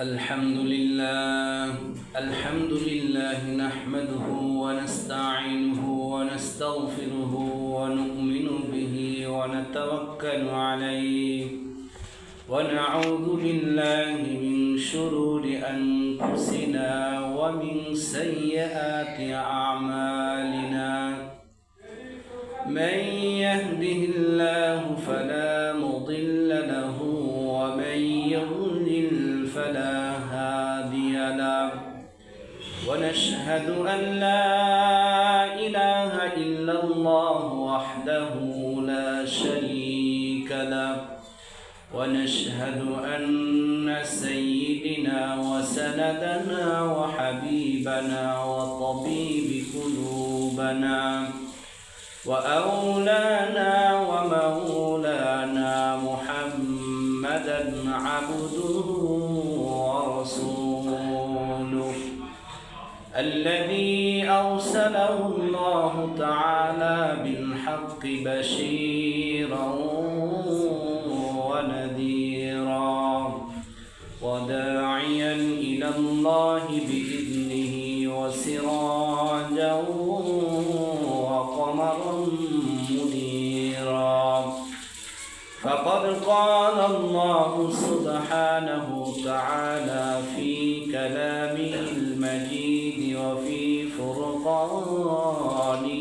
الحمد لله نحمده ونستعينه ونستغفره ونؤمن به ونتوكل عليه ونعوذ بالله من شرور أنفسنا ومن سيئات أعمالنا من يهده الله فلا مضل له ومن يضلل فلا هادي له ونشهد أن لا إله إلا الله وحده لا شريك له ونشهد أن سيدنا وسندنا وحبيبنا وطبيب قلوبنا وأولانا ومولانا محمدا عبده ورسوله الذي أرسله الله تعالى بالحق بشيرا ونذيرا وداعيا إلى الله بإذنه وسراجا وقمرا منيرا فقد قال الله سبحانه وتعالى في كلامه المجيد وفي فرقانه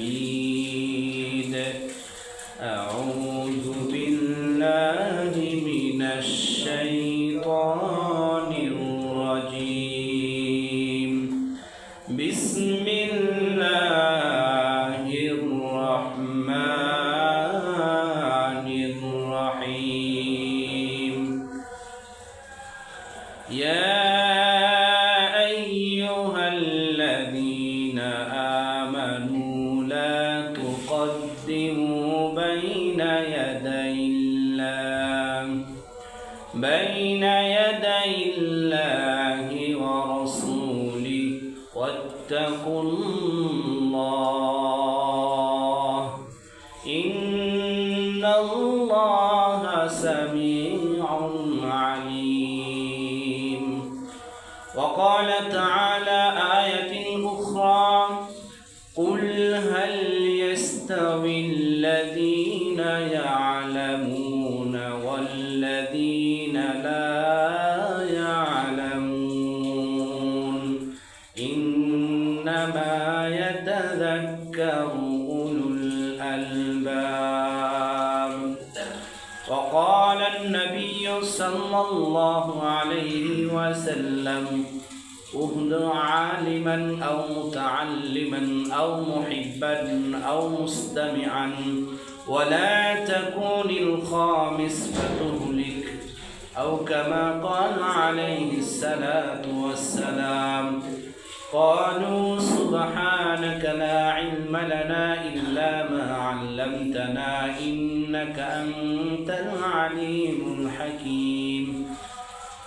الحميد أعوذ بالله من الشيطان الرجيم بسم الله الرحمن الرحيم يا أيها الذين آمنوا لا تقدموا بين يدي الله ورسوله واتقوا الله إن الله سميع عليم وقال تعالى آية أخرى قل هل يستوي الذين يعلمون والذين لا يعلمون إنما يتذكر أولو الألباب وقال النبي صلى الله عليه وسلم اهد عالما أو متعلما أو محبا أو مستمعا ولا تكون الخامس فتهلك أو كما قال عليه الصلاة والسلام قالوا سبحانك لا علم لنا إلا ما علمتنا إنك أنت العليم الحكيم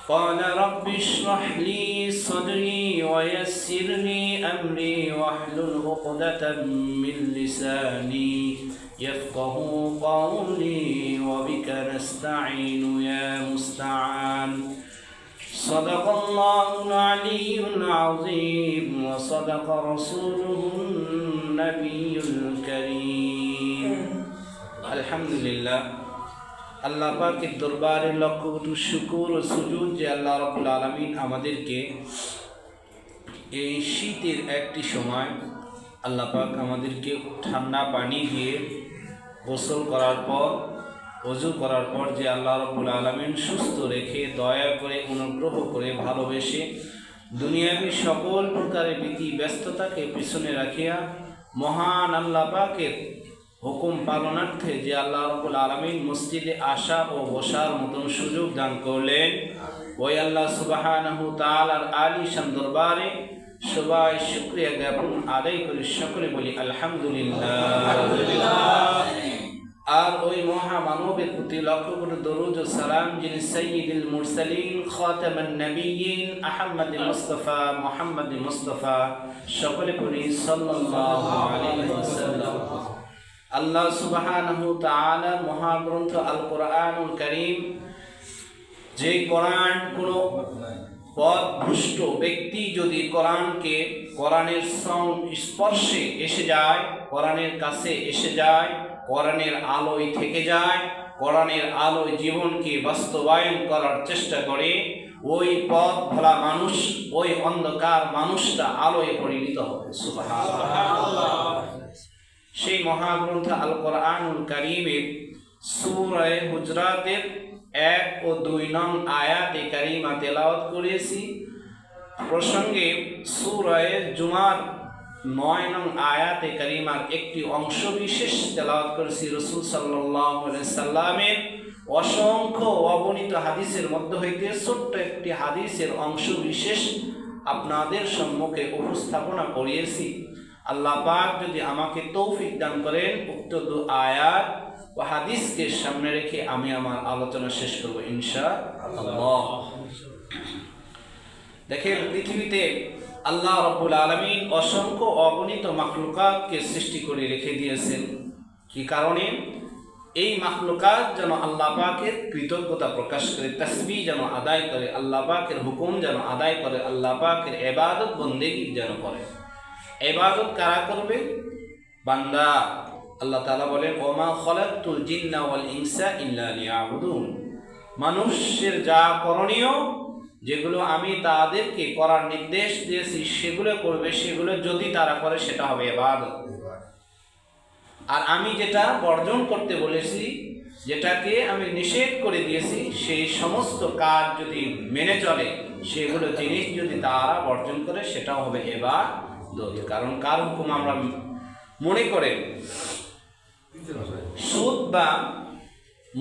قال رب اشرح لي صدري ويسر لي أمري واحلل عقدة من لساني يفقه قولي وبك نستعين يا مستعان صدق الله العلي العظيم وصدق رسوله النبي الكريم الحمد لله আল্লাহ পাকের দরবারে লক্ষ কোটি শুকর ও সুজুদ যে আল্লাহ রাব্বুল আলামিন আমাদেরকে এই শীতের একটি সময় আল্লাহ পাক আমাদেরকে ঠান্ডা পানি দিয়ে গোসল করার পর ওযু করার পর যে আল্লাহ রাব্বুল আলামিন সুস্থ রেখে দয়া করে অনুগ্রহ করে ভালোবেসে দুনিয়াবী সকল প্রকারের বিধি ব্যস্ততাকে পিছনে রাখিয়া মহান আল্লাহ পাকের হুকুম পালনার্থে যে আল্লাহ রাব্বুল আলামিন মসজিদে আসা ও বসার মতন সুযোগ দান করলেন ওই আল্লাহ সুবহানাহু তাআলার আলিশান দরবারে সবাই শুকরিয়া জ্ঞাপন আদায় করে সকলে বলি আলহামদুলিল্লাহ। আর ওই মহামানবের প্রতি লক্ষ্য করে দরুদ ও সালাম যিনি সাইয়্যিদুল মুরসালিন খাতামান নবিয়্যিন আহমদুল মুস্তাফা মুহাম্মদুল মুস্তাফা সকলে পড়ি সাল্লাল্লাহু আলাইহি ওয়াসাল্লাম। আল্লাহ সুবহানাহু তাআলা মহাগ্রন্থ আল কোরআনুল কারীম যে কোরআন কোনো পথভ্রষ্ট ব্যক্তি যদি কোরআনের স্পর্শে এসে যায়, কোরআনের কাছে এসে যায়, কোরআনের আলোয় থেকে যায়, কোরআনের আলোয় জীবনকে বাস্তবায়ন করার চেষ্টা করে, ওই পথ ভোলা মানুষ, ওই অন্ধকার মানুষটা আলোয় পরিণত হবে। সুবহানাল্লাহ। সেই মহাগ্রন্থ আল কোরআনুল কারীমের সূরা হুজরাতের 1 ও 2 নং আয়াতে কারিমা তেলাওয়াত করেছি। প্রসঙ্গে সূরা জুমার 9 নং আয়াতে কারিমার একটি অংশ বিশেষ তেলাওয়াত করেছি। রাসূল সাল্লাল্লাহু আলাইহি সাল্লামের অসংখ্য অগণিত হাদিসের মধ্যে হইতে ছোট্ট একটি হাদিসের অংশ বিশেষ আপনাদের সম্মুখে উপস্থাপনা করিয়েছি। আল্লাহ পাক যদি আমাকে তৌফিক দান করেন, উক্ত আয়াত ও হাদিসকে সামনে রেখে আমি আমার আলোচনা শেষ করব ইনশাআল্লাহ। দেখেন, পৃথিবীতে আল্লাহ রাব্বুল আলামিন অসংখ্য অগণিত মাখলুকাতকে সৃষ্টি করে রেখে দিয়েছেন। কি কারণে? এই মাখলুকাত যেন আল্লাহ পাকের কৃতজ্ঞতা প্রকাশ করে, তাসবিহ যেন আদায় করে, আল্লাহ পাকের হুকুম যেন আদায় করে, আল্লাহ পাকের ইবাদত বন্দেগী যেন করে। ইবাদত কারা করবে? বান্দা। আল্লাহ তাআলা বলেন, ওমা খালাকতুল জিন্না ওয়াল ইনসা ইল্লা লিয়াবুদুন। মানুষের যা করণীয়, যেগুলো আমি তাদেরকে করার নির্দেশ দিয়েছি সেগুলো করবে, সেগুলো যদি তারা করে সেটা হবে ইবাদত। আর আমি যেটা বর্জন করতে বলেছি, যেটাকে আমি নিষেধ করে দিয়েছি, সেই সমস্ত কাজ যদি মেনে চলে, সেগুলো জিনিস যদি তারা বর্জন করে, সেটাও হবে ইবাদত। কারণ কার হুকুম আমরা মনে করে সুদ বা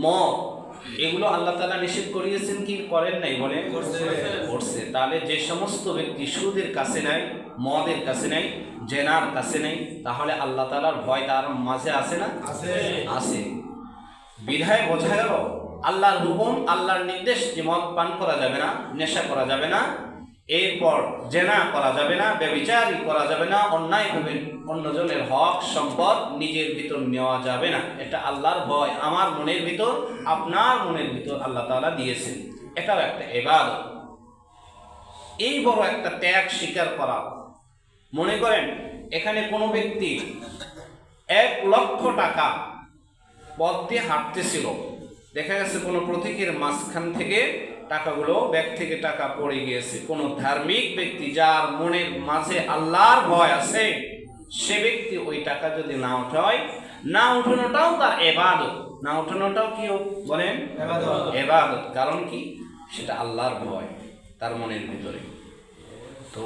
মদ, এগুলো আল্লাহ তাআলা নিষেধ করিয়েছেন কি করেন নাই? বলে করছে। তাহলে যে সমস্ত ব্যক্তি সুদের কাছে নাই, মদের কাছে নাই, জেনার কাছে নাই, তাহলে আল্লাহ তাআলার ভয় তার মাঝে আছে না? আছে। বিধায় বোঝা গেল আল্লাহর হুকুম, আল্লাহর নির্দেশ যে মদ পান করা যাবে না, নেশা করা যাবে না, এরপর জেনা করা যাবে না, ব্যভিচারী করা যাবে না, অন্যায়ভাবে অন্যজনের হক সম্পদ নিজের ভিতর নেওয়া যাবে না। এটা আল্লাহর ভয় আমার মনের ভিতর, আপনার মনের ভিতর আল্লাহ তাআলা দিয়েছেন। এটাও একটা ইবাদত। এই বড় একটা ত্যাগ স্বীকার করা। মনে করেন এখানে কোনো ব্যক্তি 1 লক্ষ টাকা পথ দিয়ে হাঁটতেছিল, দেখা গেছে কোনো প্রতীকের মাঝখান থেকে টাকাগুলো, ব্যাগ থেকে টাকা পড়ে গিয়েছে। কোনো ধার্মিক ব্যক্তি যার মনের মাঝে আল্লাহর ভয় আছে, সে ব্যক্তি ওই টাকা যদি না উঠায়, না উঠানোটাও তার ইবাদত। না উঠানোটাও কি বলেন? ইবাদত। কারণ কি? সেটা আল্লাহর ভয় তার মনের ভিতরে। তো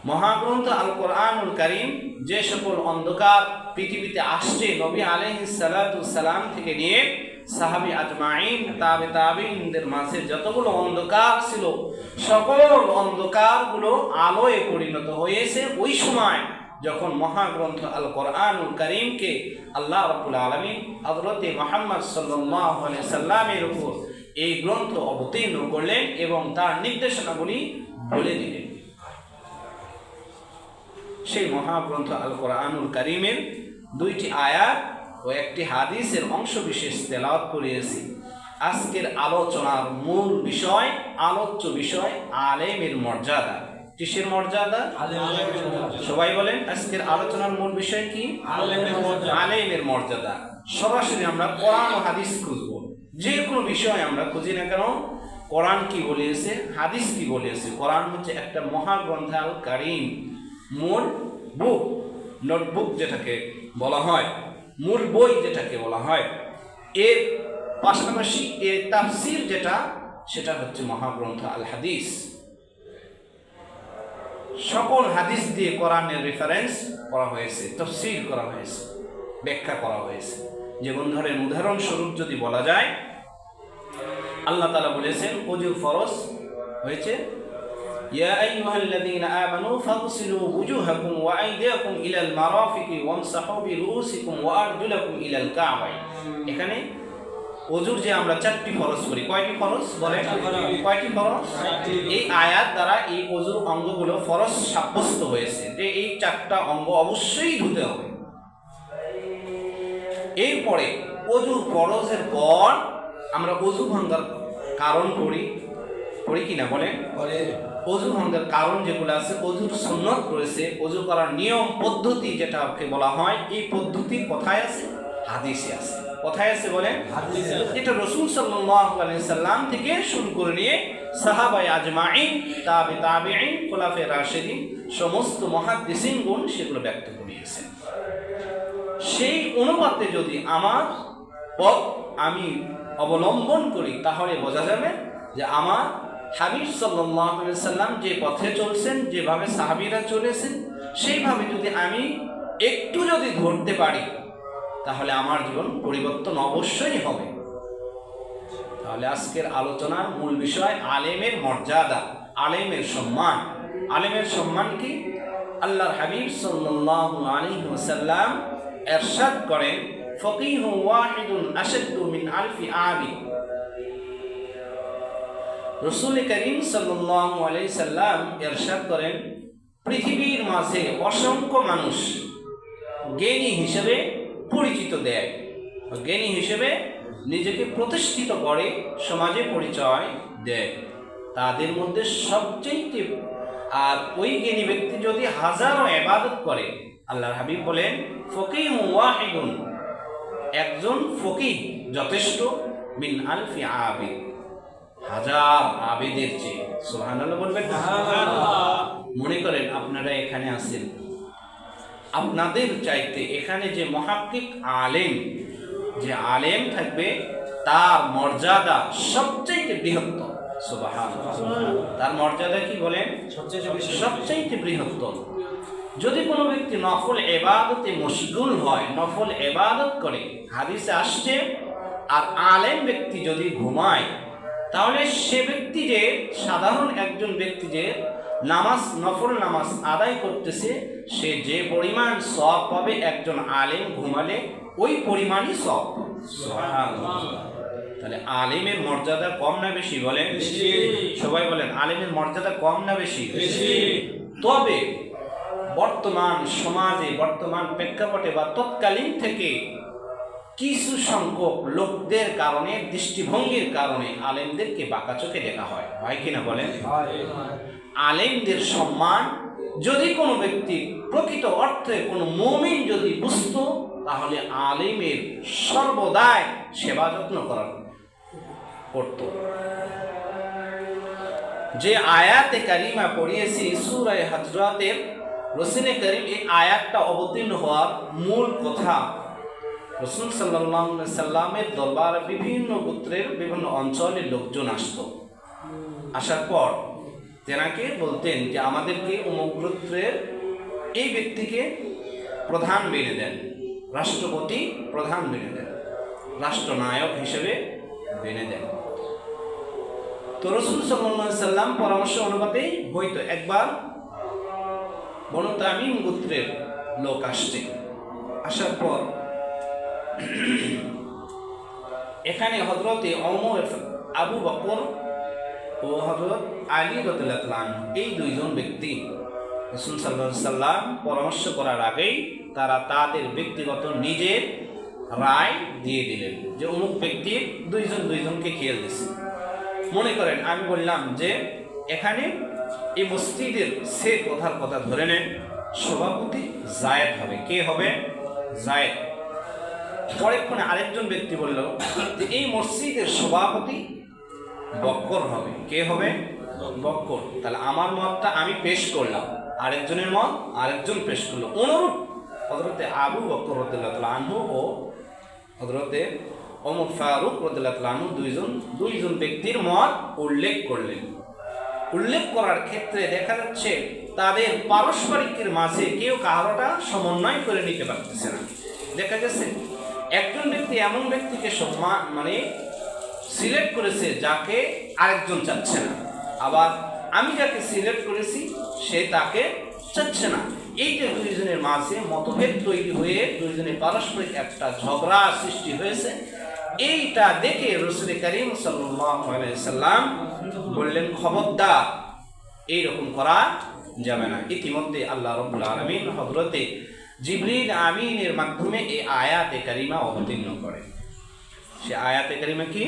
মহাগ্রন্থ আল কোরআনুল কারীম যে সকল অন্ধকার পৃথিবীতে আসছে, নবী আলাইহিস সালাতু সালাম থেকে নিয়ে সাহাবী আজমাইন, তাবেঈনদের মাঝে যতগুলো অন্ধকার ছিল, সকল অন্ধকারগুলো আলোয় পরিণত হয়েছে ওই সময় যখন মহাগ্রন্থ আল কোরআনুল কারীমকে আল্লাহ রাব্বুল আলামিন হযরতে মুহাম্মদ সাল্লাল্লাহু আলাইহি সাল্লামের উপর এই গ্রন্থ অবতীর্ণ করলেন এবং তার নির্দেশনাগুলি বলে দিলেন। সেই মহাগ্রন্থ আল কোরআনুল কারীমের 2টি আয়াত ও একটি হাদিসের অংশ বিশেষ তেলাওয়াত করিয়েছি। আজকের আলোচনার মূল বিষয়, আলোচ্য বিষয় আলেমের মর্যাদা। কিসের মর্যাদা? সবাই বলেন, আজকের আলোচনার মূল বিষয় কি? আলেমের মর্যাদা। সরাসরি আমরা কোরআন ও হাদিস খুঁজব। যে কোনো বিষয় আমরা খুঁজি না কেন, কোরআন কি বলেছে, হাদিস কি বলেছে। কোরআন হচ্ছে একটা মহাগ্রন্থ আল কারীম, মূল বুক, নোটবুক যেটাকে বলা হয়, মূল বই যেটাকে বলা হয়। এর পাশাপাশি এর তাফসীর যেটা, সেটা হচ্ছে মহাগ্রন্থ আল হাদিস। সকল হাদিস দিয়ে কোরআনের রেফারেন্স করা হয়েছে, তাফসীর করা হয়েছে, ব্যাখ্যা করা হয়েছে। যেমন ধরেন উদাহরণস্বরূপ যদি বলা যায়, আল্লাহ তাআলা বলেছেন ওযু ফরজ হয়েছে, ইয়া আইয়ুহাল্লাযীনা আমানু ফাগসিলু ওয়ুজুহাকুম ওয়া আইদিয়াকুম ইলাল মারাফিকি ওয়ামসাহু বিরুউসিকুম ওয়া আরজুলাকুম ইলাল কা'বাইন। এখানে ওযুর যে আমরা 4টি ফরজ করি, কয়টি ফরজ বলেন? কয়টি ফরজ? এই আয়াত দ্বারা এই ওযুর অঙ্গগুলো ফরজ সাব্যস্ত হয়েছে যে এই 4টা অঙ্গ অবশ্যই ধুতে হবে। এরপরে ওযুর ফরজের পর আমরা ওযু ভাঙার কারণ পড়ি কিনা বলেন? অজু ভঙ্গের কারণ যেগুলো আছে, অজুর সুন্নত রয়েছে, অজু করার নিয়ম পদ্ধতি যেটাকে বলা হয়, এই পদ্ধতি কোথায় আছে? হাদিসে আছে। কোথায় আছে বলেন? এটা রাসূল সাল্লাল্লাহু আলাইহি সাল্লাম থেকে শুরু করে নিয়ে সাহাবায়ে আজমাইন, তাবিঈন, খুলাফায়ে রাশিদিন, সমস্ত মুহাদ্দিসিনগণ সেগুলো ব্যক্ত করিয়েছেন। সেই অনুপাতে যদি আমার পথ আমি অবলম্বন করি, তাহলে বোঝা যাবে যে আমার হাবিব সাল্লাল্লাহু আলাইহি সাল্লাম যে পথে চলছেন, যেভাবে সাহাবীরা চলেছেন, সেইভাবে যদি আমি একটু যদি ধরতে পারি, তাহলে আমার জীবন পরিবর্তন অবশ্যই হবে। তাহলে আজকের আলোচনার মূল বিষয় আলেমের মর্যাদা, আলেমের সম্মান। আলেমের সম্মান কি? আল্লাহর হাবিব সাল্লাল্লাহু আলাইহি ওয়াসাল্লাম ইরশাদ করেন, ফকিহু ওয়াহিদুন আশাদ্দু মিন আলফি আবিদ। রাসূল করিম সাল্লাল্লাহু আলাইহি সাল্লাম ইরশাদ করেন, পৃথিবীর মাঝে অসংখ্য মানুষ জ্ঞানী হিসেবে পরিচিত দেয়, জ্ঞানী হিসেবে নিজেকে প্রতিষ্ঠিত করে, সমাজে পরিচয় দেয়। তাদের মধ্যে সবচেয়ে, আর ওই জ্ঞানী ব্যক্তি যদি হাজারো ইবাদত করে, আল্লাহর হাবিব বলেন ফকিহু ওয়াহিদুন, একজন ফকিহ যথেষ্ট, মিন আলফি আবিদ, হাজার আবেদের চেয়ে। সুবহানাল্লাহ বলবেন। মনে করেন আপনারা এখানে আছেন, আপনাদের চাইতে এখানে যে মুহাক্কিক আলেম, যে আলেম থাকবে, তার মর্যাদা সবচেয়ে বৃহত্তর। সুবহানাল্লাহ, তার মর্যাদা কি বলেন? সবচেয়ে বৃহত্তর। যদি কোনো ব্যক্তি নফল ইবাদতে মশগুল হয়, নফল ইবাদত করে, হাদিসে আসছে, আর আলেম ব্যক্তি যদি ঘুমায়, তাহলে সে ব্যক্তি যে সাধারণ একজন ব্যক্তি যে নামাজ, নফল নামাজ আদায় করতেছে, সে যে পরিমাণ সওয়াব পাবে একজন আলেম ঘুমালে ওই পরিমাণই সওয়াব পাবে। সুবহানাল্লাহ। তাহলে আলেমের মর্যাদা কম না বেশি বলেন? সবাই বলেন, আলেমের মর্যাদা কম না বেশি? তবে বর্তমান সমাজে, বর্তমান প্রেক্ষাপটে বা তৎকালীন থেকে কিছু সংখ্যক লোকদের কারণে, দৃষ্টিভঙ্গির কারণে আলেমদেরকে বাঁকা চোখে দেখা হয়, হয় কিনা বলেন? আলেমদের সম্মান যদি কোনো ব্যক্তি প্রকৃত অর্থে কোনো মুমিন যদি বুঝতো, তাহলে আলেমের সর্বদাই সেবা যত্ন করত। যে আয়াতে কারিমা পড়িয়েছি সূরা হুজুরাতের, রাসূল করিম এই আয়াতটা অবতীর্ণ হওয়ার মূল কথা, রাসূল সাল্লাল্লাহু আলাইহি সাল্লামের দরবারে বিভিন্ন গোত্রের, বিভিন্ন অঞ্চলের লোকজন আসতো। আসার পর তেনাকে বলতেন যে আমাদেরকে অমুক গোত্রের এই ব্যক্তিকে প্রধান বেঁধে দেন, রাষ্ট্রপতি প্রধান বেঁধে দেন, রাষ্ট্রনায়ক হিসেবে বেঁধে দেন। তো রাসূল সাল্লাল্লাহু আলাইহি সাল্লাম পরামর্শ অনুপাতে হয়তো একবার বনু তামিম গোত্রের লোক আসছে। আসার পর এখানে হযরতে ওমর, আবু বকর ও হযরত আলী রাদিয়াল্লাহু আনহু, এই দুইজন ব্যক্তি রাসূল সাল্লাল্লাহু আলাইহি সাল্লাম পরামর্শ করার আগেই তারা তাদের ব্যক্তিগত নিজের রায় দিয়ে দিলেন যে অমুক ব্যক্তি দুইজনকে খেয়াল দিচ্ছে। মনে করেন আমি বললাম যে এখানে এই মসজিদের সে কথা ধরে নেন, সভাপতি জায়েদ হবে। কে হবে? জায়েদ। পরেক্ষণে আরেকজন ব্যক্তি বলল যে এই মসজিদের সভাপতি বক্কর হবে। কে হবে? বক্কর। তাহলে আমার মতটা আমি পেশ করলাম, আরেকজনের মত আরেকজন পেশ করলো। অনুরূপ হযরতে আবু বকর রাদিয়াল্লাহু আনহু ও হযরতে ওমর ফারুক রাদিয়াল্লাহু আনহু দুইজন ব্যক্তির মত উল্লেখ করলেন। উল্লেখ করার ক্ষেত্রে দেখা যাচ্ছে তাদের পারস্পরিকের মাঝে কেউ কারোটা সমন্বয় করে নিতে পারতেছে না। দেখা গেছে একজন ব্যক্তি এমন ব্যক্তিকে সিলেক্ট করেছে যাকে আরেকজন চাচ্ছে না, আবার আমি যাকে সিলেক্ট করেছি সে তাকে চাচ্ছে না। এই যে দুইজনের মাঝে মতভেদ তৈরি হয়ে দুইজনের পারস্পরিক একটা ঝগড়া সৃষ্টি হয়েছে, এইটা দেখে রাসূল করিম সাল্লাল্লাহু আলাইহি সাল্লাম বললেন, খবরদার, এইরকম করা যাবে না। ইতিমধ্যে আল্লাহ রাব্বুল আলামিন হযরতে জিবরিল আমিনের মাধ্যমে এই আয়াতে কারিমা অবতীর্ণ করে। সে আয়াতে কারিমা কি?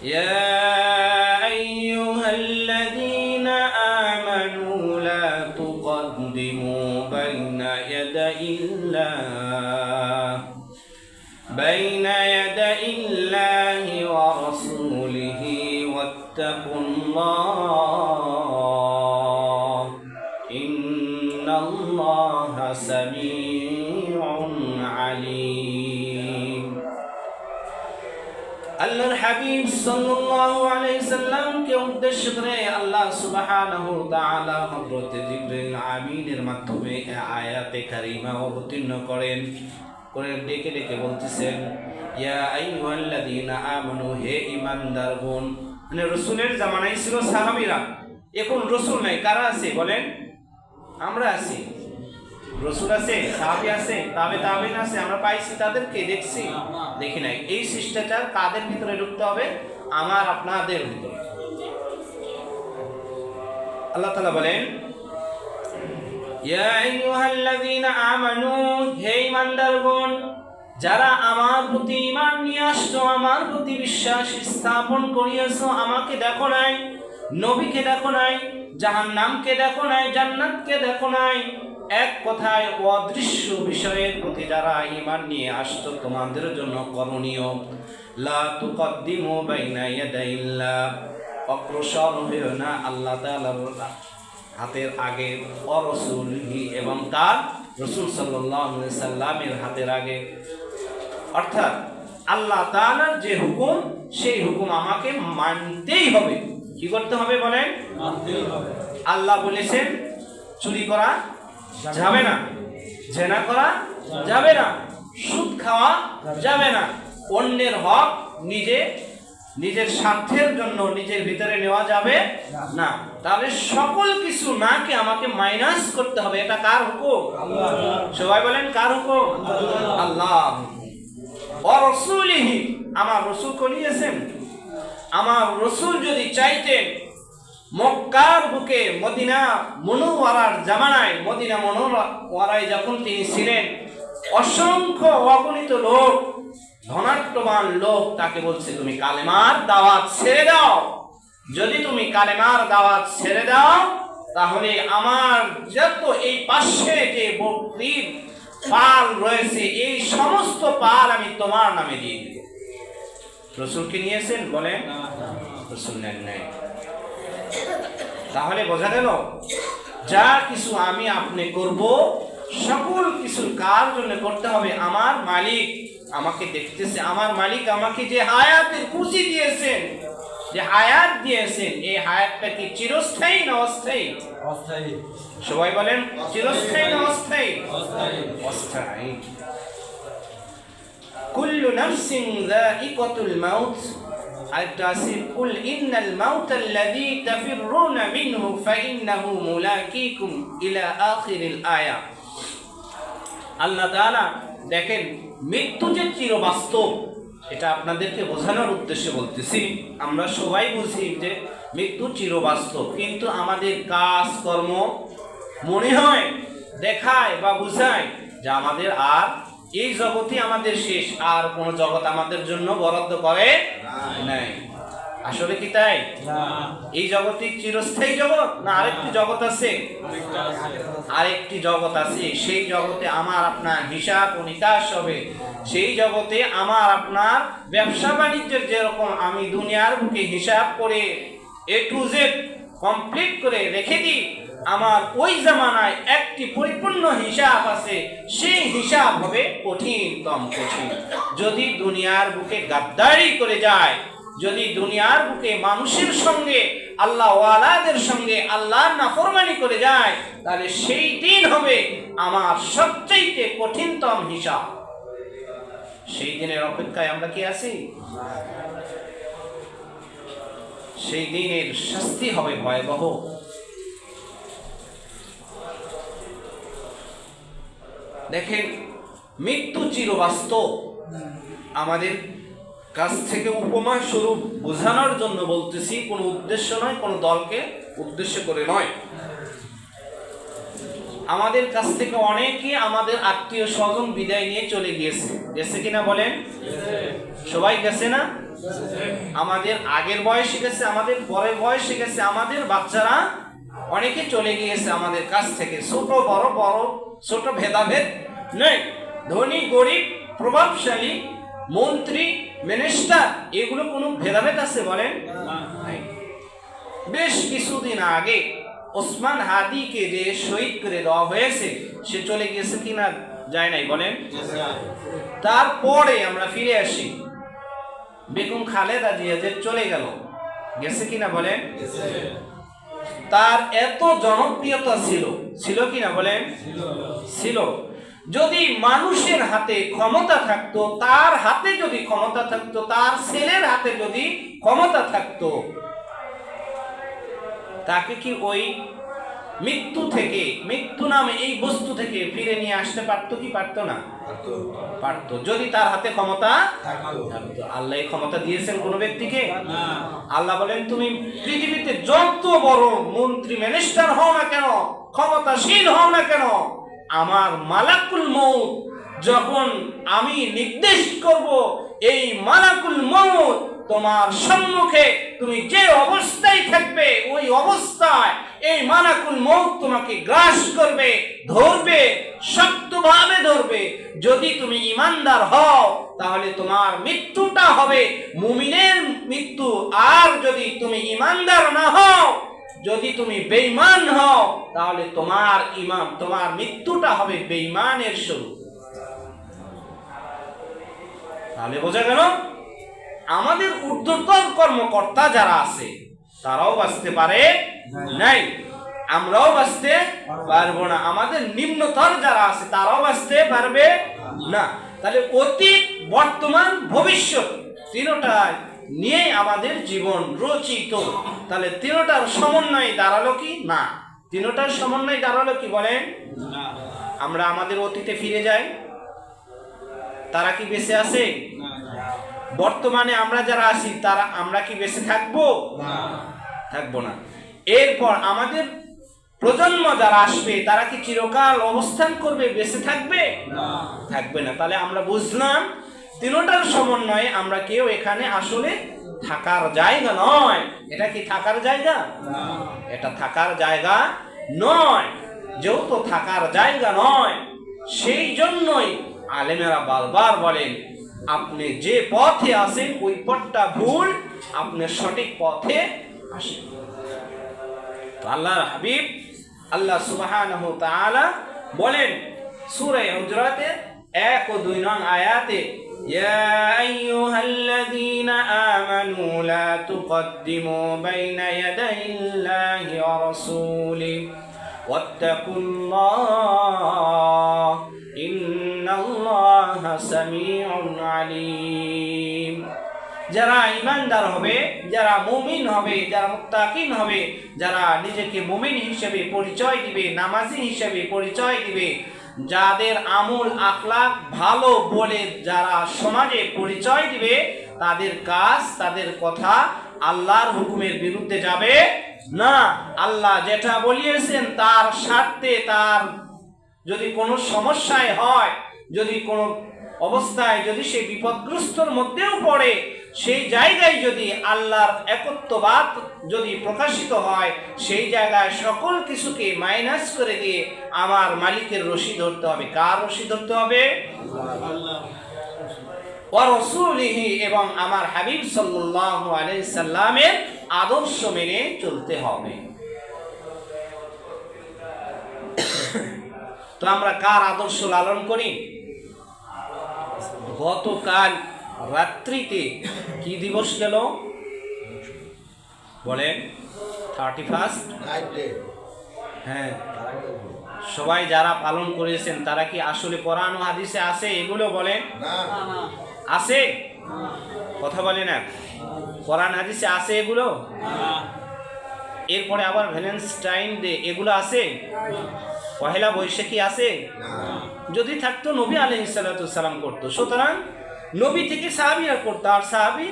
يا أيها الذين آمنوا لا تقدموا بين يدي الله ورسوله واتقوا الله إن الله سميع عليم আল্লাহর হাবিব সাল্লাল্লাহু আলাইহি সাল্লামকে উদ্দেশ্য করে আল্লাহ সুবহানাহু ওয়া তাআলা হযরত জিবরিল আমিনের মাধ্যমে আয়াতে কারিমা অবতীর্ণ করেন, করে ডেকে ডেকে বলতেছেন, ইয়া আইয়ুহাল্লাযীনা আমানু, হে ঈমানদারগণ। মানে রাসূলের জামানায় ছিল সাহাবীরা, এখন রাসূল নাই, কারা আছে বলেন? আমরা আছি। রাসূল আছে, সাহাবী আছে, তাবেঈন আছে, আমরা পাইছি তাদেরকে, দেখছি? দেখি নাই। এই শিষ্টাচার কাদের ভিতরে ঢুকতে হবে? আমার আপনাদের ভিতরে। আল্লাহ তাআলা বলেন, ইয়া আইয়ুহাল্লাযীনা আমানু, হে ঈমানদারগণ, যারা আমার প্রতি ঈমান নিয়ে আসছো, আমার প্রতি বিশ্বাস স্থাপন করিয়েছো, আমাকে দেখো নাই, নবীকে দেখো নাই, জাহান্নামকে দেখো নাই, জান্নাতকে দেখো নাই, এক কথায় অদৃশ্য বিষয়ের প্রতি যারা ঈমান নিয়ে আসছো, তোমাদের জন্য করণীয় লা তুকদ্দিমু বাইনা ইয়াদাইল্লাহ, অগ্রসর হইও না আল্লাহ তাআলার হাতের আগে, রাসূলিহি, এবং তার রাসূল সাল্লাল্লাহু আলাইহি সাল্লামের হাতের আগে। অর্থাৎ আল্লাহ তাআলার যে হুকুম, সেই হুকুম আমাকে মানতেই হবে। কি করতে হবে বলেন? মানতেই হবে। আল্লাহ বলেছেন চুরি করা যাবে না, জেনা করা যাবে না, সুদ খাওয়া যাবে না, অন্যের হক নিজের স্বার্থের জন্য নিজের ভিতরে নেওয়া যাবে না। তাহলে সকল কিছু নাকে আমাকে মাইনাস করতে হবে। এটা কার হুকুম? সবাই বলেন কার হুকুম? আল্লাহ। রাসূলিহি, আমার রাসূল করিয়েছেন। আমার রাসূল যদি চাইতেন মক্কার বুকে মদিনা মুনাওয়ারার জামানায়, মদিনা মুনাওয়ারায় যখন তিনি ছিলেন, অসংখ্য অগণিত লোক, ধনাঢ্যবান লোক তাকে বলছে, তুমি কালেমার দাওয়াত ছেড়ে দাও। যদি তুমি কালেমার দাওয়াত ছেড়ে দাও, তাহলে আমার যত এই পাশে যে বকরির পাল রয়েছে, এই সমস্ত পাল আমি তোমার নামে দিয়ে দেব। রাসূলকে নিয়েছেন বলেন? রাসূল নেন নাই। তাহলে বোঝা গেল, যা কিছু আমি আপনি করব, সকল কিছু কার জন্য করতে হবে? আমার মালিক আমাকে দেখতেছে, আমার মালিক আমাকে যে হায়াতের খুশি দিয়েছেন, যে হায়াত দিয়েছেন, এই হায়াতটা কি চিরস্থায়ী না অস্থায়ী? অস্থায়ী। সবাই বলেন চিরস্থায়ী না অস্থায়ী? অস্থায়ী। অস্থায়ী। কুল্লু নাফসিন যায়িকাতুল মাউত, আরেকটা আছে, কুল ইন্নাল মাউতাল্লাযী তাফিররুনা মিনহু ফাইন্নাহু মুলাকীকুম ইলা আখিরিল আয়া। আল্লাহ তাআলা দেখেন, মৃত্যু যে চিরবাস্তব, এটা আপনাদেরকে বোঝানোর উদ্দেশ্যে বলতেছি। আমরা সবাই বুঝি যে মৃত্যু চিরবাস্তব, কিন্তু আমাদের কাজ কর্ম মনে হয়, দেখায় বা বুঝায় যে আমাদের আর এই জগতে আমাদের শেষ, আর কোন জগৎ আমাদের জন্য বরাদ্দ করে নাই। আসলে কি তাই? এই জগৎ চিরস্থায়ী জগৎ না আরেকটি জগৎ আছে? আরেকটি জগৎ আছে। সেই জগতে আমার আপনার হিসাব ও নিকাশ হবে। সেই জগতে আমার আপনার ব্যবসা বাণিজ্যের যেরকম আমি দুনিয়ার বুকে হিসাব করে A to Z কমপ্লিট করে রেখে দিই, আমার ওই জামানায় একটি পরিপূর্ণ হিসাব আছে। সেই হিসাব হবে কঠিনতম কঠিন। যদি দুনিয়ার বুকে গাদ্দারি করে যায়, যদি দুনিয়ার বুকে মানুষের সঙ্গে, আল্লাহ ওয়ালাদের সঙ্গে আল্লাহর নাফরমানি করে যায়, তাহলে সেই দিন হবে আমার সবচেয়ে কঠিনতম হিসাব। সেই দিনের অপেক্ষায় আমরা কি আছি? সেই দিনের শাস্তি হবে ভয়াবহ। দেখেন, মৃত্যু চিরবাস্তব। আমাদের কাছ থেকে উপমা স্বরূপ বোঝানোর জন্য বলতেছি, কোনো উদ্দেশ্য নয়, কোনো দলকে উদ্দেশ্য করে নয়। আমাদের কাছ থেকে অনেকে আমাদের আত্মীয় স্বজন বিদায় নিয়ে চলে গিয়েছে, গেছে কিনা বলেন? সবাই গেছে না? আমাদের আগের বয়সে গেছে, আমাদের পরের বয়সে গেছে, আমাদের বাচ্চারা অনেকে চলে গিয়েছে আমাদের কাছ থেকে। ছোট বড় বড় ছোট ভেদাভেদ নেই, ধনী গরিব প্রভাবশালী মন্ত্রী মিনিস্টার এগুলো কোনো ভেদাভেদ আছে বলেন? বেশ কিছুদিন আগে ওসমান হাদিকে যে শহীদ করে দেওয়া হয়েছে সে চলে গিয়েছে কিনা যায় নাই বলেন? তারপরে আমরা ফিরে আসি, বেগম খালেদা জিয়া যে চলে গেল, গেছে কিনা বলেন? তার এত জনপ্রিয়তা ছিল কিনা বলেন? ছিল। যদি মানুষের হাতে ক্ষমতা থাকতো, তার হাতে যদি ক্ষমতা থাকতো, তার ছেলের হাতে যদি ক্ষমতা থাকতো, তাকে কি ওই মৃত্যু নামে এই বস্তু থেকে ফিরে নিয়ে আসতে পারতো কি পারতো না? পারতো, যদি তার হাতে ক্ষমতা থাকতো। আল্লাহ এই ক্ষমতা দিয়েছেন কোন ব্যক্তিকে? আল্লাহ বলেন তুমি পৃথিবীতে যত বড় মন্ত্রী মিনিস্টার হও না কেন, ক্ষমতাশীল হও না কেন, আমার মালাকুল মউত যখন আমি নির্দেশ করব, এই মালাকুল মউত তোমার সম্মুখে তুমি যে অবস্থায় থাকবে ওই অবস্থায় এই মালাকুল মউত তোমাকে গ্রাস করবে, ধরবে, শক্তভাবে ধরবে। যদি তুমি ঈমানদার হও তাহলে তোমার মৃত্যুটা হবে মুমিনের মৃত্যু, আর যদি তুমি ঈমানদার না হও, যদি তুমি বেঈমান হও, তাহলে তোমার মৃত্যুটা হবে বেঈমানের স্বরূপ। তাহলে বোঝা গেল আমাদের ঊর্ধ্বতন কর্মকর্তা যারা আছে তারাও বাঁচতে পারে নাই, আমরাও বাঁচতে পারবো না। আমাদের নিম্নতর যারা আছে তারাও বাঁচতে পারবে না। তাহলে অতীত, বর্তমান, ভবিষ্যৎ তিনটা নিয়ে আমাদের জীবন রচিত। তাহলে তিনটার সমন্বয় দাঁড়ালো কি না? তিনটার সমন্বয় দাঁড়ালো কি বলেন? আমরা আমাদের অতীতে ফিরে যাই, তারা কি বেঁচে আছে? বর্তমানে আমরা যারা আছি আমরা কি বেঁচে থাকবো? থাকবো না। এরপর আমাদের প্রজন্ম যারা আসবে তারা কি চিরকাল অবস্থান করবে, বেঁচে থাকবে? থাকবে না। তাহলে আমরা বুঝলাম তিনটার সমন্বয়ে আমরা কেউ এখানে আসলে থাকার জায়গা নয়। এটা কি থাকার জায়গা? এটা থাকার জায়গা নয়। যেহেতু থাকার জায়গা নয়, সেই জন্যই আলেমেরা বারবার বলেন আপনি যে পথে আছেন ওই পথটা ভুল, আপনি সঠিক পথে আসেন। আল্লাহর হাবিব আল্লাহ সুবহানাহু ওয়া তাআলা বলেন সূরা হুজুরাতের 1 ও 2 নং আয়াতে, ইয়া আইয়ুহাল্লাযীনা আমানু লা তুকদ্দিমু বাইনা ইয়াদাইল্লাহি ওয়া রাসূলিহি ওয়াত্তাকুল্লাহ ইন্নাল্লাহা সামিউন আলীম। যারা ঈমানদার হবে, যারা মুমিন হবে, যারা মুত্তাকিন হবে, যারা নিজেকে মুমিন হিসেবে পরিচয় দিবে, নামাজি হিসেবে পরিচয় দিবে, যাদের আমল আখলাক ভালো বলে যারা সমাজে পরিচয় দিবে, তাদের কাজ, তাদের কথা আল্লাহর হুকুমের বিরুদ্ধে যাবে না। আল্লাহ যেটা বলিয়েছেন তার স্বার্থে, তার যদি কোনো সমস্যায় হয়, যদি কোনো অবস্থায় যদি সে বিপদগ্রস্তর মধ্যেও পড়ে, সেই জায়গায় যদি আল্লাহর একত্ববাদ যদি প্রকাশিত হয়, সেই জায়গায় সকল কিছুকে মাইনাস করে দিয়ে আমার মালিকের রশি ধরতে হবে। কার রশি ধরতে হবে? আল্লাহ ওয়া রাসূলিহি, এবং আমার হাবিব সাল্লাল্লাহু আলাইহি সাল্লামের আদর্শ মেনে চলতে হবে। তো আমরা কার আদর্শ লালন করি? গতকাল রাত্রিতে কি দিবস গেল বলেন? 31 হ্যাঁ, সবাই যারা পালন করেছেন তারা কি আসলে কোরআন ও হাদিসে আছে এগুলো বলেন? আছে? কথা বলে না, কোরআন হাদিসে আছে এগুলো? এরপরে আবার ভ্যালেন্টাইন ডে এগুলো আছে? পহেলা বৈশাখী আছে? যদি থাকতো নবী আলাইহিস সালাতু ওয়াস সালাম করতো। সুতরাং নবী থেকে সাহাবীরা করতো, আর সাহাবী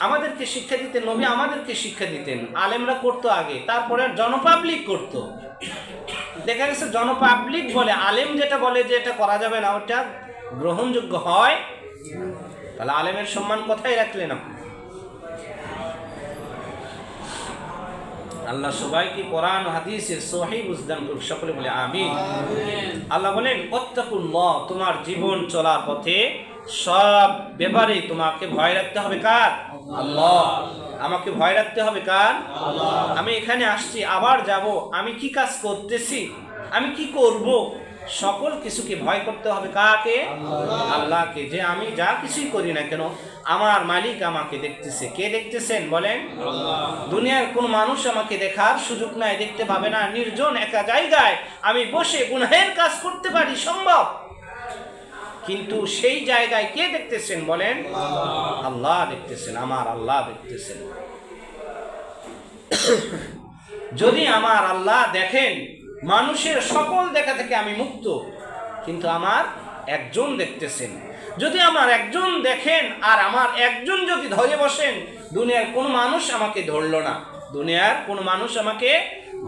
আমাদেরকে শিক্ষা দিতেন, নবী আমাদেরকে শিক্ষা দিতেন। আলেমরা করতো আগে, তারপরে জনপাবলিক করতো। দেখা গেছে জনপাবলিক বলে, আলেম যেটা বলে যে এটা করা যাবে না, ওটা গ্রহণযোগ্য হয়, তাহলে আলেমের সম্মান কোথায় রাখলেন আপনি? আল্লাহ সবাইকে কোরআন ও হাদিসের সহিহ বুঝদান করুক, সকলে বলে আমিন। আল্লাহ বলেন ওয়াত্তাকুল্লাহ, তোমার জীবন চলার পথে সব ব্যাপারে তোমাকে ভয় রাখতে হবে কার? আল্লাহ। আমাকে ভয় রাখতে হবে কার? আল্লাহ। আমি এখানে আসছি, আবার যাব, আমি কি কাজ করতেছি, আমি কি করব, সকল কিছুকে ভয় করতে হবে কাকে? আল্লাহকে। যে আমি যা কিছুই করি না কেন আমার মালিক আমাকে দেখতেছে। কে দেখতেছেন বলেন? দুনিয়ার কোন মানুষ আমাকে দেখার সুযোগ নাই, দেখতে পাবে না। নির্জন একা জায়গায় আমি বসে গুনাহের কাজ করতে পারি, সম্ভব, কিন্তু সেই জায়গায় কে দেখতেছেন বলেন? আল্লাহ দেখতেছেন, আমার আল্লাহ দেখতেছেন। যদি আমার আল্লাহ দেখেন, মানুষের সকল দেখা থেকে আমি মুক্ত, কিন্তু আমার একজন দেখতেছেন। যদি আমার একজন দেখেন আর আমার একজন যদি ধরে বসেন, দুনিয়ার কোনো মানুষ আমাকে ধরলো না, দুনিয়ার কোনো মানুষ আমাকে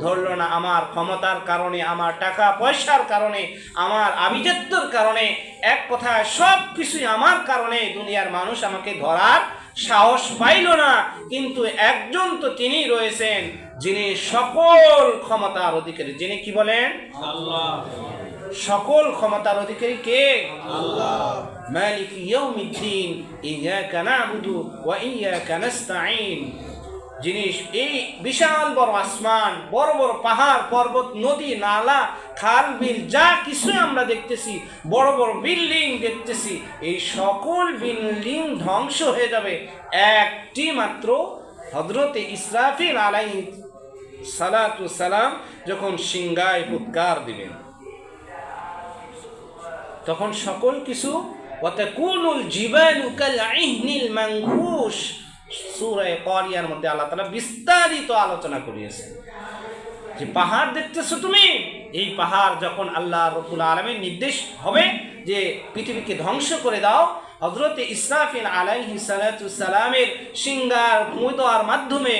ধরলো না। আমার ক্ষমতার কারণে, আমার টাকা পয়সার কারণে, আমার আভিজাত্যর কারণে, এক কথায় সব কিছুই আমার কারণে দুনিয়ার মানুষ আমাকে ধরার সাহস পাইল না। কিন্তু একজন তো তিনি রয়েছেন যিনি সকল ক্ষমতার অধিকারী। যিনি কি বলেন? আল্লাহ। সকল ক্ষমতার অধিকারী কে? আল্লাহ। মালিক ইয়াউমিদ্দিন, ইয়্যাকা না'বুদু ওয়া ইয়্যাকা নাস্তাঈন। যিনি এই বিশাল বড় আসমান, বড় বড় পাহাড় পর্বত, নদী নালা, খাল বিল, যা কিছু আমরা দেখতেছি, বড় বড় বিল্ডিং দেখতেছি, এই সকল বিল্ডিং ধ্বংস হয়ে যাবে একটি মাত্র হযরতে ইসরাফিল আলাইহিস সালাতু সালাম যখন সিংহায় ফুৎকার দিবেন, তখন সকল কিছু ওয়াতাকুনুল জিবালু কালইহনিল মানকুশ, সূরা কারিয়ার মধ্যে আল্লাহ তাআলা বিস্তারিত আলোচনা করিয়েছেন যে পাহাড় দেখতেছো তুমি, এই পাহাড় যখন আল্লাহ রাব্বুল আলামিন নির্দেশ হবে যে পৃথিবীকে ধ্বংস করে দাও, হযরতে ইসরাফিল আলাইহিস সালাতু সালামের সিংহার ফুঁ দেওয়ার মাধ্যমে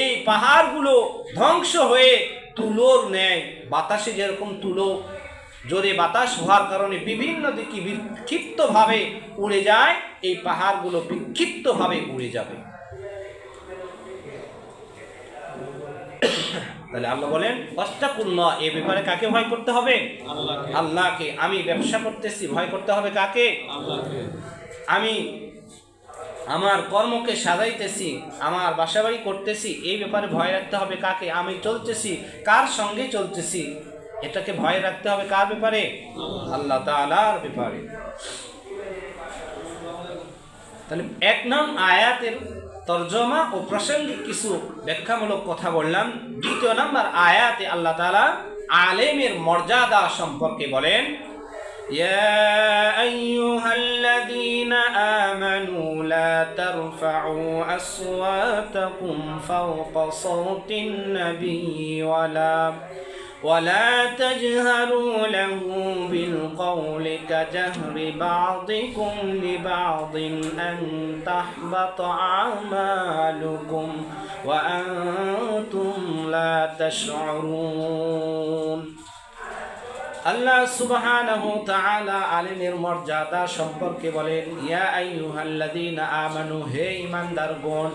এই পাহাড়গুলো ধ্বংস হয়ে তুলোর ন্যায়, বাতাসে যেরকম তুলো জোরে বাতাস হওয়ার কারণে বিভিন্ন দিকে বিক্ষিপ্তভাবে উড়ে যায়, এই পাহাড়গুলো বিক্ষিপ্তভাবে উড়ে যাবে। তাহলে আল্লাহ বলেন ওয়াত্তাকুল্লাহ, এই ব্যাপারে কাকে ভয় করতে হবে? আল্লাহকে। আল্লাহকে। আমি ব্যবসা করতেছি, ভয় করতে হবে কাকে? আল্লাহকে। আমি আমার কর্মকে সাজাইতেছি, আমার বাসাবাড়ি করতেছি, এই ব্যাপারে ভয় রাখতে হবে কাকে? আমি চলতেছি, কার সঙ্গে চলতেছি, এটাকে ভয় রাখতে হবে কার ব্যাপারে? আল্লাহ তাআলার ব্যাপারে। তাহলে এক নং আয়াতের তরজমা ও প্রাসঙ্গিক কিছু ব্যাখ্যামূলক কথা বললাম। দ্বিতীয় নম্বর আয়াতে আল্লাহ তাআলা আলেমের মর্যাদা সম্পর্কে বলেন, ইয়া আইয়ুহাল্লাযীনা আমানু লা তারফাউ আসওয়াতাকুম ফাওকা সাওতিন নাবিয়্যি ولا تجهروا له بالقول كجهر بعضكم لبعض أن تحبط أعمالكم وأنتم لا تشعرون। আল্লাহ সুবহানাহু তাআলা আলেমের মর্যাদা সম্পর্কে বলেন, ইয়া আইয়ুহাল্লাযীনা আমানু, হে ঈমানদারগণ,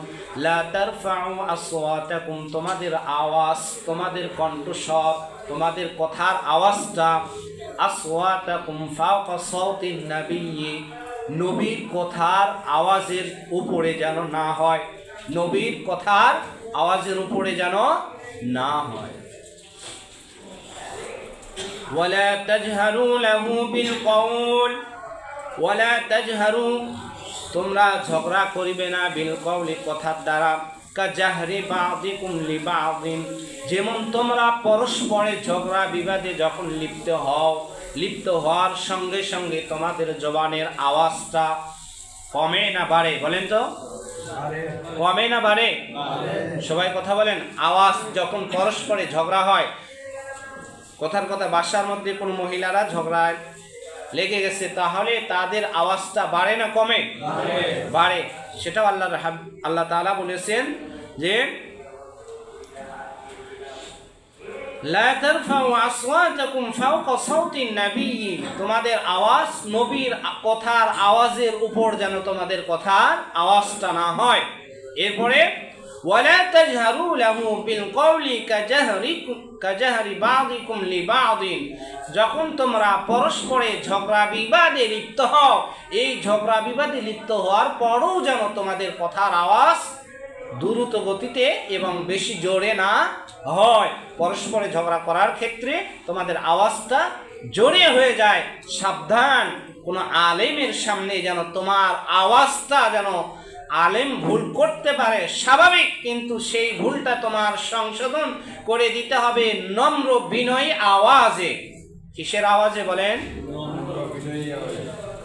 লা তারফাউ আসওয়াতাকুম, তোমাদের আওয়াজ, তোমাদের কণ্ঠস্বর, তোমাদের কথার আওয়াজটা, আসওয়াতাকুম ফাওকা সাওতিন নাবিয়্যি, নবীর কথার আওয়াজের উপরে যেন না হয়, নবীর কথার আওয়াজের উপরে যেন না হয়। ওয়ালা তাজহারু লাহু বিল কওল, ওয়ালা তাজহারু, তোমরা ঝগড়া করিবে না, বিল কওলি, কথার দ্বারা, কাজাহরি বাযিকুম লিবাযিন, যেমন তোমরা পরস্পরে ঝগড়া বিবাদে যখন লিপ্ত হও, লিপ্ত হওয়ার সঙ্গে সঙ্গে তোমাদের জবানের আওয়াজটা কমে না বাড়ে? বলেন তো, কমে না বাড়ে? সবাই কথা বলেন। আওয়াজ যখন পরস্পরে ঝগড়া হয়, কথার কথা বাসার মধ্যে কোনো মহিলারা ঝগড়ায় লেগে গেছে, তাহলে তাদের আওয়াজটা বাড়ে না কমে? বাড়ে। সেটাও আল্লাহ তাআলা বলেছেন যে লা তারফাউ আসওয়াতাকুম ফাওকা সাউতিন নবী, তোমাদের আওয়াজ নবীর কথার আওয়াজের উপর যেন তোমাদের কথার আওয়াজটা না হয়। এরপরে ওয়ালা তাজহারু লাহু বিল কওলি কাজাহরি বাযিকুম লিবাযিন, যখন তোমরা পরস্পরে ঝগড়া বিবাদে লিপ্ত হও, এই ঝগড়া বিবাদে লিপ্ত হওয়ার পরও যেন তোমাদের কথার আওয়াজ দ্রুত গতিতে এবং বেশি জোরে না হয়। পরস্পরে ঝগড়া করার ক্ষেত্রে তোমাদের আওয়াজটা জোরে হয়ে যায়। সাবধান, কোনো আলেমের সামনে যেন তোমার আওয়াজটা, যেন আলেম ভুল করতে পারে স্বাভাবিক, কিন্তু সেই ভুলটা তোমার সংশোধন করে দিতে হবে নম্র বিনয়ী আওয়াজে। কিসের আওয়াজে বলেন?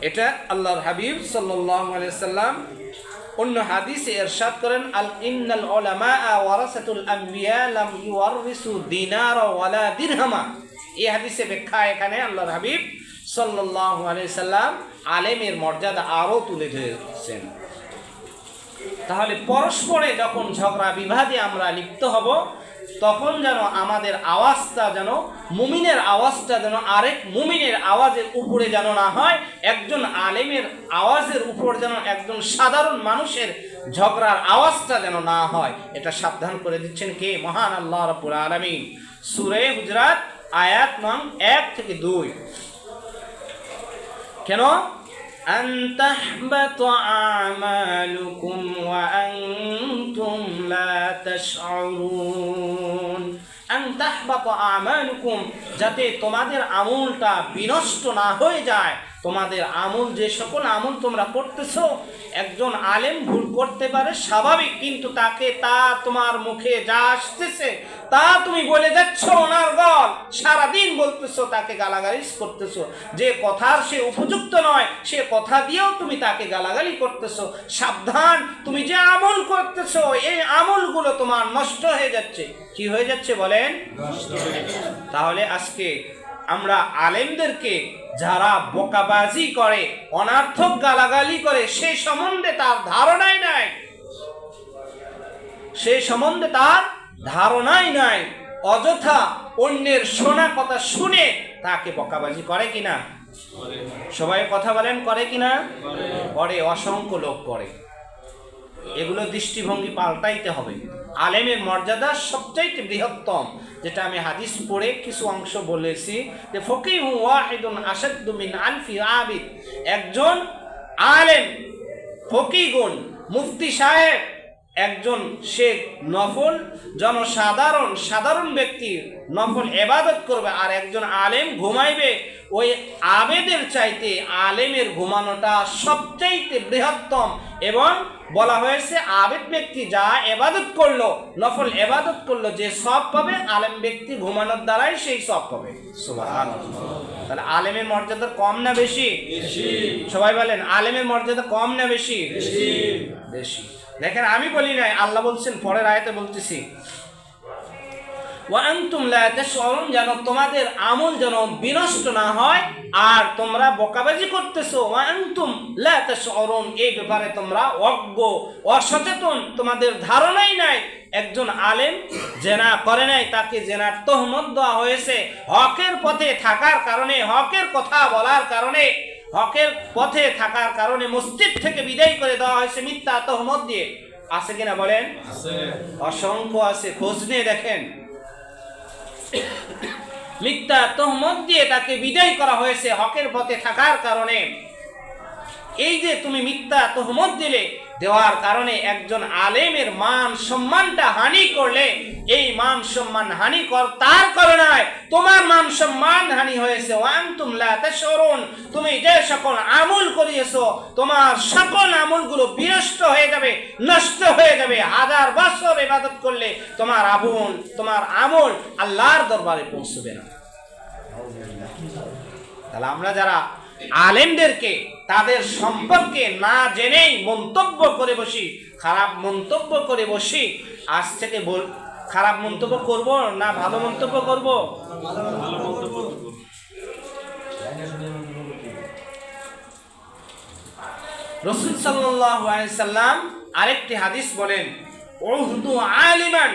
এটা আল্লাহর হাবিব সাল্লাল্লাহু আলাইহি সাল্লাম অন্য হাদিসে ইরশাদ করেন, আল ইন্নাল উলামা ওয়ারাসাতুল আম্বিয়া লাম ইউওয়ারিসু দিনারা ওয়ালা দিরহামা। এই হাদিসে ব্যাখ্যা এখানে আল্লাহর হাবিব সাল্লাল্লাহু আলাইহি সাল্লাম আলেমের মর্যাদা আরো তুলে ধরেছেন। তাহলে পরস্পরে যখন ঝগড়া বিবাদে আমরা লিপ্ত হব, তখন যেন আমাদের আওয়াজটা, যেন মুমিনের আওয়াজটা যেন আরেক মুমিনের আওয়াজের উপরে যেন না হয়, একজন আলেমের আওয়াজের উপর যেন একজন সাধারণ মানুষের ঝগড়ার আওয়াজটা যেন না হয়। এটা সাবধান করে দিচ্ছেন কে? মহান আল্লাহ রাব্বুল আলামিন। সূরা হুজরাত আয়াত নং 1 থেকে 2। কেন? আন তাহবাতা আমালুকুম ওয়া আনতুম লা তাশউরুন। আন তাহবাতা আমালুকুম, যাতে তোমাদের আমলটা বিনষ্ট না হয়ে যায়। তোমাদের আমল, যে সকল আমল তোমরা করতেছো, একজন আলেম ভুল করতে পারে স্বাভাবিক, কিন্তু তাকে তা তোমার মুখে যা আসতেছে তা তুমি বলে যাচ্ছ অনার্গল, সারাদিন বলতেছো, তাকে গালাগালি করতেছো, যে কথার সে উপযুক্ত নয় সে কথা দিয়েও তুমি তাকে গালাগালি করতেছো। সাবধান, তুমি যে আমল করতেছো এই আমলগুলো তোমার নষ্ট হয়ে যাচ্ছে। কি হয়ে যাচ্ছে বলেন? তাহলে আজকে আমরা আলেমদেরকে যারা বোকাবাজি করে, অনার্থক গালাগালি করে, সেই সম্বন্ধে তার ধারণাই নাই, সেই সম্বন্ধে তার ধারণাই নাই, অযথা অন্যের শোনা কথা শুনে তাকে বোকাবাজি করে কিনা? সবাই কথা বলেন, করে কিনা? করে, অসংখ্য লোক করে। এগুলো দৃষ্টিভঙ্গি পাল্টাইতে হবে। আলেমের মর্যাদা সবচাইতে বৃহত্তম, যেটা আমি হাদিস পড়ে কিছু অংশ বলেছি, যে ফকিহু ওয়াহিদুন আশাদ্দু মিন আলফি আবিদ। একজন আলেম, ফকিগুন, মুফতি সাহেব, একজন শেখ নফল সাধারণ ব্যক্তি নফল ইবাদত করবে, আর একজন আলেম ঘুমাইবে, ওই আবেদের চাইতে আলেমের ঘুমানোটা সবচাইতে বৃহত্তম। এবং বলা হয়েছে আবেদ ব্যক্তি যা ইবাদত করলো, নফল ইবাদত করলো, যে সব পাবে আলেম ব্যক্তি ঘুমানোর দ্বারাই সেই সব পাবে। সুবহানাল্লাহ। তাহলে আলেমের মর্যাদা কম না বেশি? সবাই বলেন, আলেমের মর্যাদা কম না বেশি? বেশি। দেখেন, আমি বলি নাই, আল্লাহ বলছেন, পরের আয়াতে বলতেছি, ওয়া আনতুম লা তাশউরুন, যেন তোমাদের আমল যেন বিনষ্ট না হয়, আর তোমরা বকাবাজি করতেছো। ওয়া আনতুম লা তাশউরুন, এই ব্যাপারে তোমরা অজ্ঞ, অসচেতন, তোমাদের ধারণাই নাই। একজন আলেম জেনা করে নাই, তাকে জেনার তহমত দেওয়া হয়েছে, হকের পথে থাকার কারণে, হকের কথা বলার কারণে, হকের পথে থাকার কারণে মসজিদ থেকে বিদায় করে দেওয়া হয়েছে মিথ্যা তহমত দিয়ে। আছে কিনা বলেন? অসংখ্য আছে, খোঁজ নিয়ে দেখেন। মিথ্যা তহমত দিয়ে তাকে বিদায় করা হয়েছে হকের পথে থাকার কারণে। এই যে তুমি মিথ্যা তহমত দিলে, দেওয়ার কারণে একজন আলেমের মান সম্মানটা হানি করলে, এই মান সম্মান হানি তার কারণে তোমার মান সম্মান হানি হয়েছে। ওয়া আনতুম লা তাশউরুন, তুমি যে সকল আমল করিয়েছো তোমার সকল আমলগুলো বিনষ্ট হয়ে যাবে, নষ্ট হয়ে যাবে। 1000 বছর ইবাদত করলে তোমার আমল আল্লাহর দরবারে পৌঁছবে না। তাহলে আমরা যারা আলেমদেরকে তাদের সম্পর্কে না জেনেই মন্তব্য করে বসি, খারাপ মন্তব্য করে বসি, আজ থেকে খারাপ মন্তব্য করব না ভালো মন্তব্য করব? রাসূল সাল্লাল্লাহু আলাইহি সাল্লাম আরেকটি হাদিস বলেন, উহদু আলিমান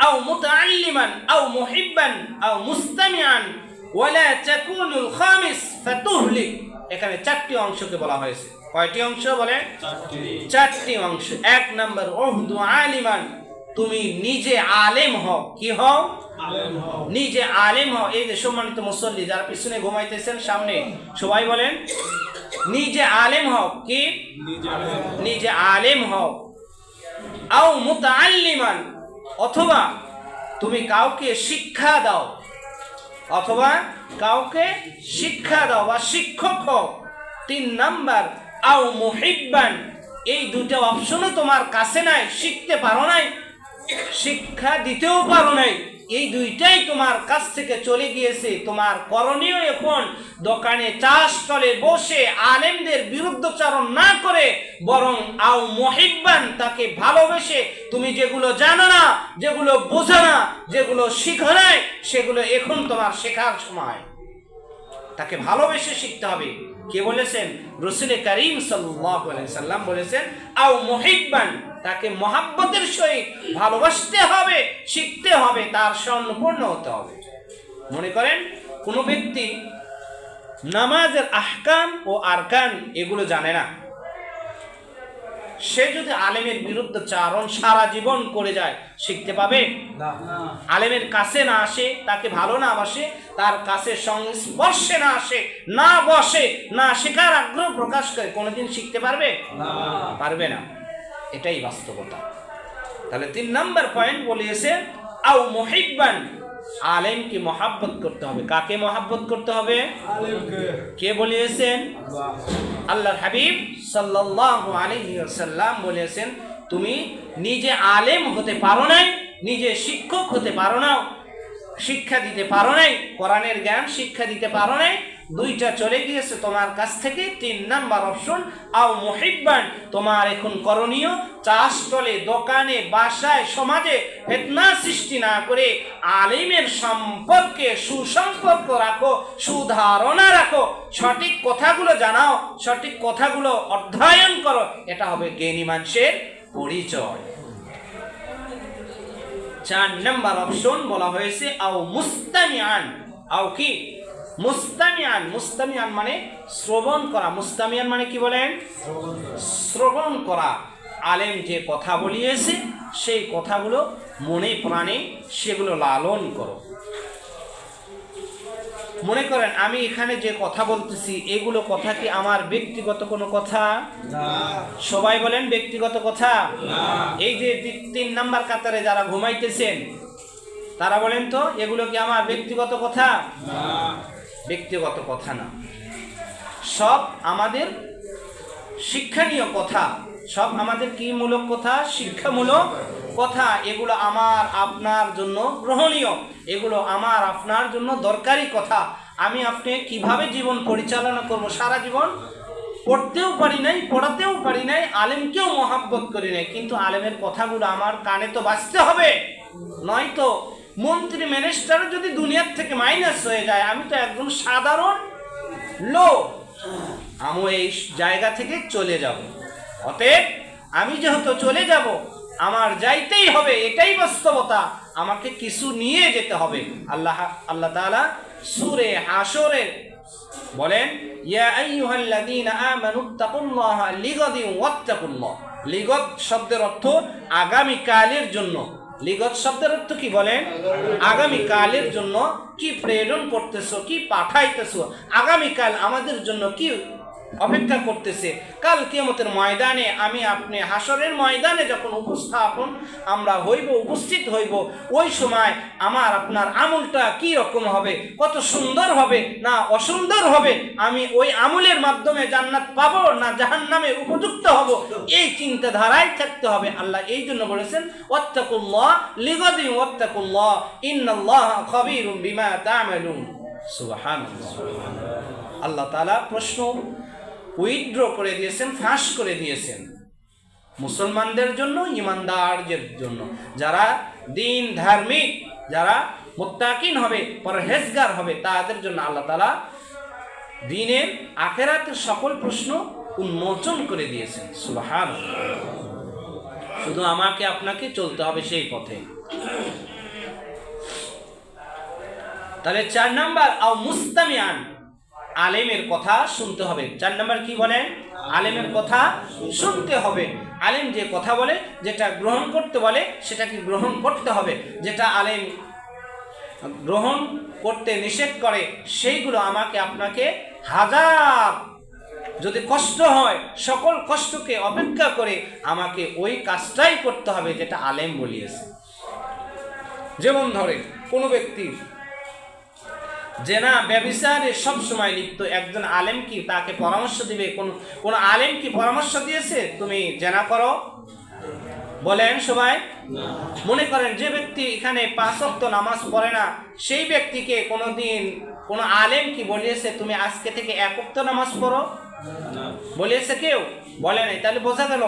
আও মুতাআল্লিমান আও মুহিব্বান আও মুস্তামিআন ওয়ালা তাকুনুল খামিস ফাতুহলিক। এখানে চারটি অংশকে বলা হয়েছে। কয়টি অংশ বলে? চারটি অংশ। এক নম্বর, উহদু আলিমান, তুমি নিজে আলেম হও। কি হও? নিজে আলেম হও। এই যে সম্মানিত মুসল্লি যারা পিছনে ঘুমাইতেছেন, সামনে সবাই বলেন নিজে আলেম হও। কি? নিজে আলেম হও। আও মুতাআল্লিমান, অথবা তুমি কাউকে শিক্ষা দাও, অথবা কাউকে শিক্ষা দাও বা শিক্ষক হও। 3 নাম্বার, আও মুহিব্বান, এই দুটো অপশনও তোমার কাছে নাই, শিখতে পারো নাই, শিক্ষা দিতেও পারো নাই, এই দুইটাই তোমার কাছ থেকে চলে গিয়েছে। তোমার করণীয় এখন দোকানে চাষ তলে বসে আলেমদের বিরুদ্ধচারণ না করে বরং আও মুহিব্বান, তাকে ভালোবেসে তুমি যেগুলো জানো না, যেগুলো বোঝো না, যেগুলো শিখো নাই, সেগুলো এখন তোমার শেখার সময়। তাকে ভালোবেসে শিখতে হবে। কে বলেছেন? রাসূল করিম সাল্লাল্লাহু আলাইহি সাল্লাম বলেছেন আও মুহিব্বান, তাকে মহাব্বতের সহিত ভালোবাসতে হবে, শিখতে হবে, তার সম্পূর্ণ হতে হবে। মনে করেন কোনো ব্যক্তি নামাজের আহকাম ও আরকান এগুলো জানে না, সে যদি আলেমের বিরুদ্ধে চারণ সারা জীবন করে যায়, শিখতে পাবে না। আলেমের কাছে না আসে, তাকে ভালো না বাসে, তার কাছে সংস্পর্শে না আসে, না বসে, না শেখার আগ্রহ প্রকাশ করে, কোনোদিন শিখতে পারবে না? পারবে না। এটাই বাস্তবতা। তাহলে 3 নাম্বার পয়েন্ট বলিয়েছে আও মুহিব্বান, আলেমকে মহাব্বত করতে হবে। কাকে মহাব্বত করতে হবে? আলেমকে। কে বলিয়েছেন? আল্লাহর হাবিব সাল্লাল্লাহু আলাইহি ওয়াসাল্লাম বলেছেন তুমি নিজে আলেম হতে পারো নাই, নিজে শিক্ষক হতে পারো না, শিক্ষা দিতে পারো নাই, কোরআনের জ্ঞান শিক্ষা দিতে পারো নাই, দুইটা চলে গিয়েছে তোমার কাছ থেকে। 3 নাম্বার অপশন আও মুহিব্বান, তোমার এখন করণীয় চাষ তলে, দোকানে, বাসায়, সমাজে ফিতনা সৃষ্টি না করে আলেমের সম্পর্কে সুসম্পর্ক রাখো, সুধারণা রাখো, সঠিক কথাগুলো জানাও, সঠিক কথাগুলো অধ্যয়ন করো। এটা হবে জ্ঞানী মানুষের পরিচয়। 4 নাম্বার অপশন বলা হয়েছে আও মুস্তামিআন। আও কি? মুস্তামিআন। মুস্তামিআন মানে শ্রবণ করা। মুস্তামিআন মানে কি বলেন? শ্রবণ করা। আলেম যে কথা বলিয়েছে সেই কথাগুলো মনে প্রাণে সেগুলো লালন করো। মনে করেন আমি এখানে যে কথা বলতেছি এগুলো কথা কি আমার ব্যক্তিগত কোনো কথা না? সবাই বলেন ব্যক্তিগত কথা না। এই যে 3 নাম্বার কাতারে যারা ঘুমাইতেছেন তারা বলেন তো এগুলো কি আমার ব্যক্তিগত কথা না? ব্যক্তিগত কথা না, সব আমাদের শিক্ষণীয় কথা, সব আমাদের কি মূলক কথা? শিক্ষামূলক কথা। এগুলো আমার আপনার জন্য গ্রহণীয়, এগুলো আমার আপনার জন্য দরকারি কথা। আমি আপনি কিভাবে জীবন পরিচালনা করব? সারা জীবন পড়তেও পারি নাই, পড়াতেও পারি নাই, আলেমকেও মহাব্বত করি নাই, কিন্তু আলেমের কথাগুলো আমার কানে তো বাজতে হবে। নয়তো মন্ত্রী মিনিস্টার যদি দুনিয়ার থেকে মাইনাস হয়ে যায়, আমি তো একদম সাধারণ লোক, আমি এই জায়গা থেকে চলে যাব। অতএব আমি যেহেতু চলে যাব, আমার যাইতেই হবে, এটাই বাস্তবতা, আমাকে কিছু নিয়ে যেতে হবে। আল্লাহ তাআলা সূরা হাশরে বলেন ইয়া আইয়ুহাল্লাযীনা আমানুত্তাকুল্লাহা লিগাদিন ওয়াত্তাকুল্লাহ। লিগত শব্দের অর্থ আগামী কালের জন্য। লিগত শব্দের অর্থ কি বলেন? আগামী কালের জন্য কি প্রেরণ করতেছো, কি পাঠাইতেছো, আগামীকাল আমাদের জন্য কি অপেক্ষা করতেছে। কাল কিয়ামতের ময়দানে আমি আপনি হাসরের ময়দানে যখন আমরা উপস্থিত হইব, ওই সময় আমার আপনার আমলটা কি রকম হবে, কত সুন্দর হবে না অসুন্দর হবে, আমি ওই আমলের মাধ্যমে জান্নাত পাবো না জাহান্নামে উপযুক্ত হব, এই চিন্তাধারায় থাকতে হবে। আল্লাহ এই জন্য বলেছেন ওয়াত্তাকুল্লাহ লিগাদিন ওয়াত্তাকুল্লাহ ইন্নাল্লাহা খাবীরুম বিমা তা'মালুন। সুবহানাল্লাহ। আল্লাহ তাআলা প্রশ্ন উইথড্র করে দিয়েছেন, ফাঁস করে দিয়েছেন মুসলমানদের জন্য, ইমানদারদের জন্য, যারা দিন ধার্মিক, যারা মুত্তাকিন হবে, পরহেজগার হবে, তাদের জন্য আল্লাহ তাআলা দিনের আখিরাতের সকল প্রশ্ন উন্মোচন করে দিয়েছেন। সুবহানাল্লাহ। শুধু আমাকে আপনাকে চলতে হবে সেই পথে। তাহলে 4 নাম্বার আও মুস্তামিআন, আলেমের কথা শুনতে হবে। 4 নাম্বার কি বলেন? আলেমের কথা শুনতে হবে। আলেম যে কথা বলে, যেটা গ্রহণ করতে বলে সেটাকে গ্রহণ করতে হবে। যেটা আলেম গ্রহণ করতে নিষেধ করে সেইগুলো আমাকে আপনাকে হাজার যদি কষ্ট হয় সকল কষ্টকে অপেক্ষা করে আমাকে ওই কাজটাই করতে হবে যেটা আলেম বলিয়েছে। যেমন ধরে কোনো ব্যক্তি জেনা ব্যভিচারে সব সময় লিপ্ত, একজন আলেম কি তাকে পরামর্শ দিবে? কোন আলেম কি পরামর্শ দিয়েছে তুমি জেনা করো? বলেন সবাই। মনে করেন যে ব্যক্তি এখানে 5 ওয়াক্ত নামাজ পড়ে না, সেই ব্যক্তিকে কোনোদিন কোন আলেম কি বলিয়েছে তুমি আজকে থেকে 1 ওয়াক্ত নামাজ পড়ো? বলিয়েছে কেউ? বলে নাই। তাহলে বোঝা গেল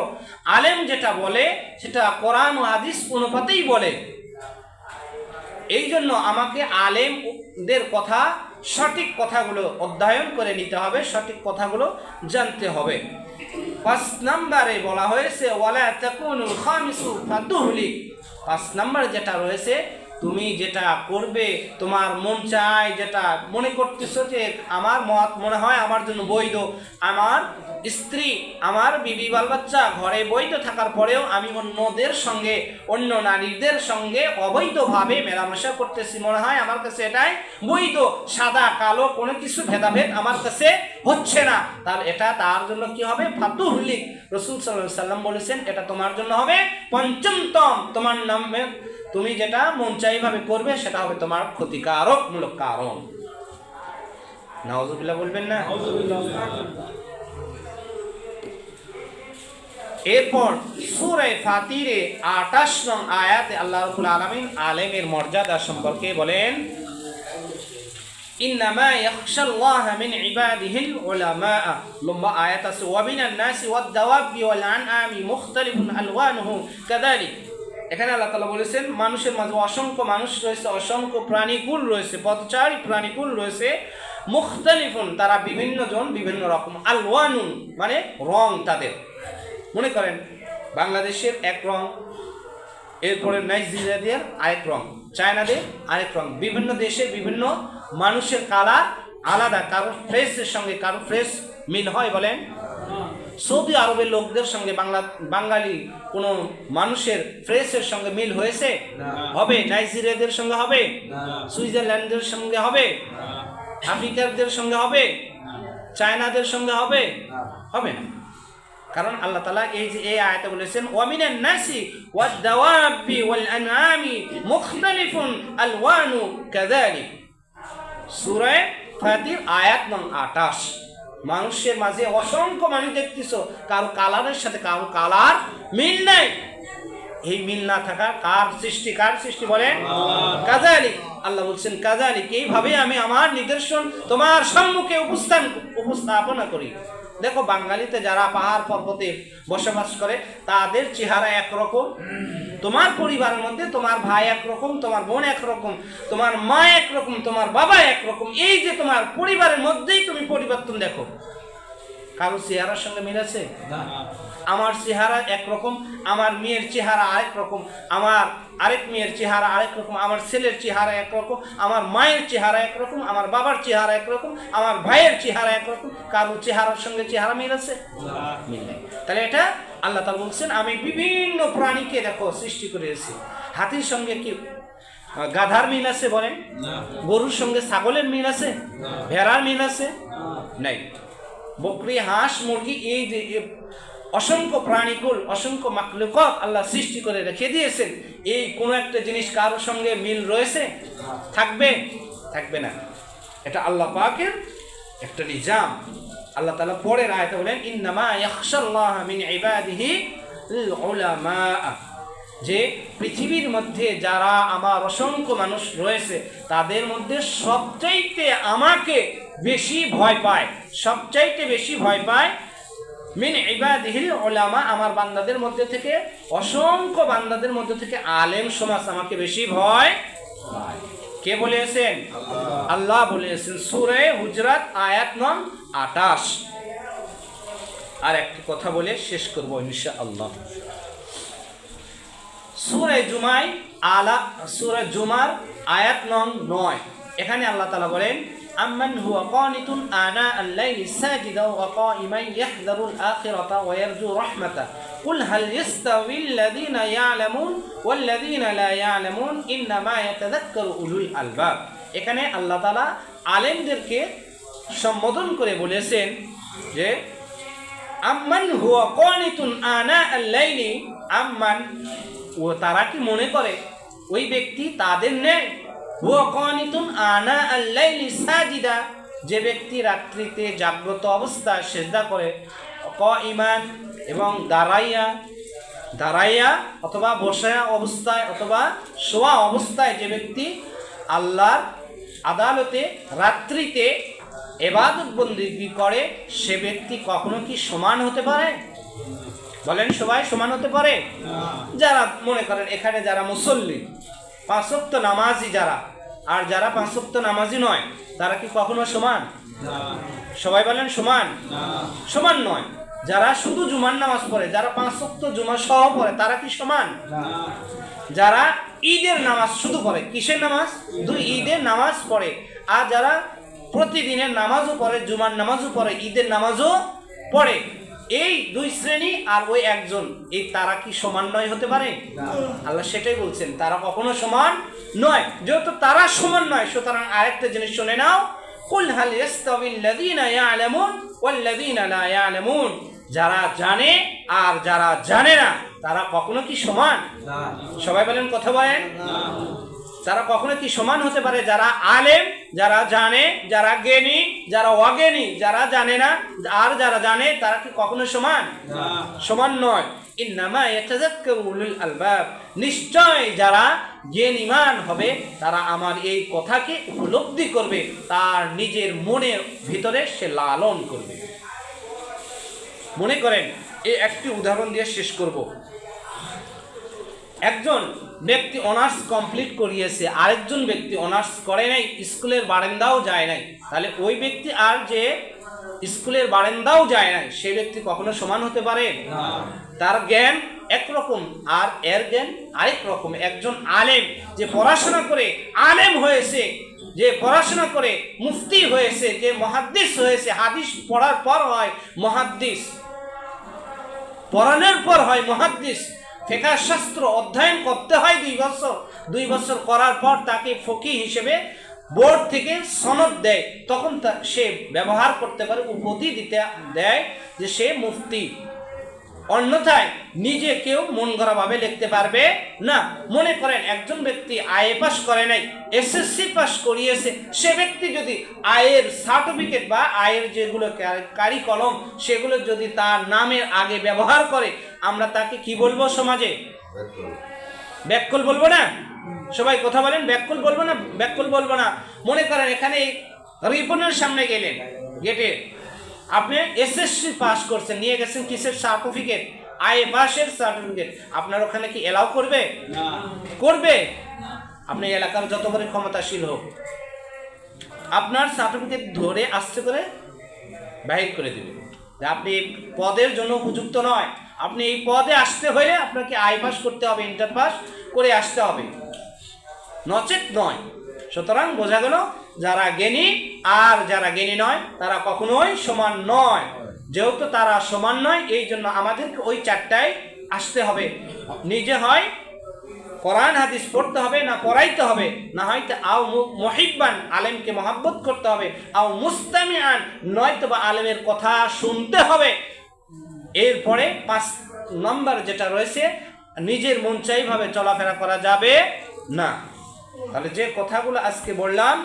আলেম যেটা বলে সেটা কোরআন ও হাদিস অনুপাতেই বলে। এই জন্য আমাকে আলেমদের কথা, সঠিক কথাগুলো অধ্যয়ন করে নিতে হবে, সঠিক কথাগুলো জানতে হবে। 5 নম্বরে বলা হয়েছে ওয়ালা তাকুনুল খামিসু ফাতুহলিক। 5 নম্বর যেটা রয়েছে, তুমি যেটা করবে তোমার মন চায়, যেটা মনে করতেছো যে আমার মত মনে হয় আমার জন্য বৈধ, আমার স্ত্রী, আমার বিবি বাল বাচ্চা ঘরে বৈধ থাকার পরেও আমি অন্যদের সঙ্গে, অন্য নারীদের সঙ্গে অবৈধভাবে মেলামেশা করতেছি, মনে হয় আমার কাছে এটাই বৈধ, সাদা কালো কোনো কিছু ভেদাভেদ আমার কাছে হচ্ছে না, তাহলে এটা তার জন্য কি হবে? ফাতুহলিক। রাসূল সাল্লাল্লাহু আলাইহি সাল্লাম বলেছেন এটা তোমার জন্য হবে পঞ্চমতম, তোমার নামে তুমি যেটা মন চাইভাবে করবে সেটা হবে তোমার ক্ষতিকারক মূলক কারণ। নাউযুবিল্লাহ বলবেন না? এরপর সূরা ফাতিরে 28 নং আয়াতে আল্লাহ রাব্বুল আলামিন আলেমের মর্যাদা সম্পর্কে বলেন, ইন্নামা ইয়াখশাল্লাহা মিন ইবাদিহিল উলামা। লম্বা আয়াত আছে, ওয়া মিনান নাসি ওয়াদ দাওয়াবি ওয়াল আনআমি মুখতালিফুন আলওয়ানুহু কাযালিক। এখানে আল্লাহ তাআলা বলেছেন মানুষের মাঝে অসংখ্য মানুষ রয়েছে, অসংখ্য প্রাণীকুল রয়েছে, পথচারী প্রাণীকুল রয়েছে, মুখতালিফুন তারা বিভিন্ন জন বিভিন্ন রকম, আলওয়ানুন মানে রং তাদের। মনে করেন বাংলাদেশের এক রং, এরপরে নাইজেরিয়াদের আরেক রং, চায়নাদের আরেক রং, বিভিন্ন দেশের বিভিন্ন মানুষের কালার আলাদা, কারো ফ্রেশের সঙ্গে কারো ফ্রেশ মিল হয় বলেন? সৌদি আরবের লোকদের সঙ্গে বাঙালি কোনো মানুষের ফ্রেশের সঙ্গে মিল হয়েছে? হবে। নাইজেরিয়াদের সঙ্গে হবে? সুইজারল্যান্ডের সঙ্গে হবে? আফ্রিকারদের সঙ্গে হবে? চায়নাদের সঙ্গে হবে? হবে না। কারণ আল্লাহ তাআলা এই আয়াতে বলেছেন ওয়া মিনান নাসি ওয়াদ দাওয়াবি ওয়াল আনআমি মুখতালিফুন আলওয়ানু কাযালিক। সূরা ফাতির আয়াত নং 28। মানুষের মাঝে অসংখ্য মানুষ দেখতেছো, কারো কালারের সাথে কারো কালার মিল নাই। এই মিল না থাকা কার সৃষ্টি? কার সৃষ্টি বলেন? কাযালিক। আল্লাহ বলছেন কাযালিক, এইভাবে আমি আমার নিদর্শন তোমার সম্মুখে উপস্থাপনা করি। দেখো বাঙালিতে যারা পাহাড় পর্বতে বসবাস করে তাদের চেহারা একরকম, তোমার পরিবারের মধ্যে তোমার ভাই একরকম, তোমার বোন একরকম, তোমার মা একরকম, তোমার বাবা একরকম, এই যে তোমার পরিবারের মধ্যেই তুমি পরিবর্তন দেখো। কারো চেহারার সঙ্গে মিল আছে? আমার চেহারা একরকম, আমার মেয়ের চেহারা আরেক রকম, আমার আরেক মেয়ের চেহারা আরেক রকম, আমার ছেলের চেহারা একরকম, আমার মায়ের চেহারা একরকম, আমার বাবার চেহারা একরকম, আমার ভাইয়ের চেহারা একরকম। কারো চেহারার সঙ্গে চেহারা মিল আছে? মিল নেই। তাহলে এটা আল্লাহ তাআলা বলছেন আমি বিভিন্ন প্রাণীকে দেখো সৃষ্টি করেছি। হাতির সঙ্গে কি গাধার মিল আছে বলেন? গরুর সঙ্গে ছাগলের মিল আছে? ভেড়ার মিল আছে? নাই। বকরি, হাঁস, মুরগি, এই যে অসংখ্য প্রাণীকুল, অসংখ্য মাখলুকাত আল্লাহ সৃষ্টি করে রেখে দিয়েছেন, এই কোনো একটা জিনিস কারোর সঙ্গে মিল রয়েছে? থাকবে? থাকবে না। এটা আল্লাহ পাকের একটা নিজাম। আল্লাহ তাআলা পরের আয়াতে বলেন ইন্নামা ইয়াখশাল্লাহা মিন ইবাদিহিল উলামা, যে পৃথিবীর মধ্যে যারা আমার অসংখ্য মানুষ রয়েছে তাদের মধ্যে সবচাইতে আমাকে বেশি ভয় পায়, সবচাইতে বেশি ভয় পায় মিন ইবাদিহিল উলামা, আমার বান্দাদের মধ্যে থেকে, অসংখ্য বান্দাদের মধ্যে থেকে আলেম সমাজ আমাকে বেশি ভয় পায়। কে বলেছেন? আল্লাহ বলেছেন সূরা হুজরাত আয়াত নং 28। আর একটা কথা বলে শেষ করব ইনশাআল্লাহ। সূরা জুমায় আলা সূরা জুমার আয়াত নং 9। এখানে আল্লাহ তাআলা বলেন আম্মান হুয়া কানিতুন আনা আল-লাইলি সাজিদা ওয়া কাইমান ইয়াহযারুল আখিরাতা ওয়া ইয়ারজু রাহমাতা কুল হাল ইয়াস্তাউিল্লাযীনা ইয়ালামুন ওয়াল্লাযীনা লা ইয়ালামুন ইন্নামা ইয়াতাযাক্কারু উলুল আলবাব। এখানে আল্লাহ তাআলা আলেমদেরকে সম্বোধন করে বলেছেন যে আম্মান হুয়া কানিতুন আনা আল-লাইলি, আম্মান ও তারা কি মনে করে ওই ব্যক্তি তাদের নেই, হুয়া কানিতুন আনা আল-লাইলি সাজিদা, যে ব্যক্তি রাত্রিতে জাগ্রত অবস্থায় সিজদা করে, কাইমান এবং দাঁড়াইয়া অথবা বসা অবস্থায় অথবা শোয়া অবস্থায় যে ব্যক্তি আল্লাহর আদালতে রাত্রিতে ইবাদত বন্দেগী করে, সে ব্যক্তি কখনো কি সমান হতে পারে? বলেন সবাই সমান হতে পারে? যারা মনে করেন এখানে যারা মুসল্লি, 5 ওয়াক্ত নামাজি যারা, আর যারা 5 ওয়াক্ত নামাজি নয়, তারা কি কখনো সমান? সবাই বলেন সমান? সমান নয়। যারা শুধু জুমার নামাজ পড়ে, যারা 5 ওয়াক্ত জুমা সহ পড়ে, তারা কি সমান? যারা ঈদের নামাজ শুধু পড়ে, কিসের নামাজ? ঈদের নামাজ পড়ে, আর যারা প্রতিদিনের নামাজও পড়ে, জুমার নামাজও পড়ে, ঈদের নামাজও পড়ে, এই 2 শ্রেণী আর ওই একজন, এই তারা কি সমান নয় হতে পারে? আল্লাহ সেটাই বলছেন, তারা কখনো সমান নয়। যেহেতু তারা সমান নয়, সুতরাং আরেকটা জিনিস শুনে নাও, কুল হাল ইয়াস্তাউিল্লাযীনা ইয়ালামুন ওয়াল্লাযীনা লা ইয়ালামুন, যারা জানে আর যারা জানে না, তারা কখনো কি সমান? সবাই বলেন, কথা বলেন। তারা কখনো কি সমান হতে পারে? যারা আলেম, যারা জানে, যারা জ্ঞানী, যারা অজ্ঞানী, যারা জানে না আর যারা জানে, তারা কি কখনো সমান? সমান নয়। ইন্নামা ইয়াতাযাক্কারু উলুল আলবাব, নিশ্চয় যারা জ্ঞানীমান হবে তারা আমার এই কথাকে উপলব্ধি করবে, তার নিজের মনের ভিতরে সে লালন করবে। মনে করেন এই একটি উদাহরণ দিয়ে শেষ করব। একজন ব্যক্তি অনার্স কমপ্লিট করিয়েছে, আরেকজন ব্যক্তি অনার্স করে নাই, স্কুলের বারান্দাও যায় নাই, তাহলে ওই ব্যক্তি আর যে স্কুলের বারান্দাও যায় নাই, সেই ব্যক্তি কখনো সমান হতে পারে? তার জ্ঞান একরকম আর এর জ্ঞান আরেক রকম। একজন আলেম যে পড়াশোনা করে আলেম হয়েছে, যে পড়াশোনা করে মুফতি হয়েছে, যে মুহাদ্দিস হয়েছে, হাদিস পড়ার পর হয় মুহাদ্দিস, পড়ানোর পর হয় মুহাদ্দিস, ফিকহ শাস্ত্র অধ্যয়ন করতে হয় 2 বছর করার পর তাকে ফকিহ হিসেবে বোর্ড থেকে সনদ দেয়, তখন সে ব্যবহার করতে পারে, উপাধি দেয় যে সে মুফতি। অন্যথায় নিজে কেউ মন গড়া ভাবে লিখতে পারবে না। মনে করেন একজন ব্যক্তি আইএ পাস করে নাই, এসএসসি পাস করিয়েছে, সে ব্যক্তি যদি আয়ের সার্টিফিকেট বা আয়ের যেগুলো কারিকলম সেগুলো যদি তার নামের আগে ব্যবহার করে, আমরা তাকে কি বলবো সমাজে? ব্যাককল বলবো না? সবাই কথা বলেন, ব্যাককল বলবো না? ব্যাককল বলবো না। মনে করেন এখানে রিপনের সামনে গেলেন, গেটে আপনি এসএসসি পাস করছেন, নিয়ে গেছেন কিসের সার্টিফিকেট? আইএ পাসের সার্টিফিকেট। আপনার ওখানে কি এলাও করবে? করবে? আপনি এলাকার যত বড় ক্ষমতাশীল হোক, আপনার সার্টিফিকেট ধরে আসতে করে বাহির করে দেবে যে আপনি পদের জন্য উপযুক্ত নয়। আপনি এই পদে আসতে হলে আপনাকে আইএ পাস করতে হবে, ইন্টার পাস করে আসতে হবে, নচেত নয়। সুতরাং বোঝা গেল যারা জ্ঞানী আর যারা জ্ঞানী নয় তারা কখনোই সমান নয়। যেহেতু তারা সমান নয়, এই জন্য আমাদেরকে ওই 4টায় আসতে হবে। নিজে হয় কোরআন হাদিস পড়তে হবে, না পড়াইতে হবে, না হয়তো আও মুহিব্বান আলেমকে মহাব্বত করতে হবে, আও মুস্তামিআন নয়তো বা আলেমের কথা শুনতে হবে। এরপরে 5 নম্বর যেটা রয়েছে, নিজের মন চাইভাবে চলাফেরা করা যাবে না। তাহলে যে কথাগুলো আজকে বললাম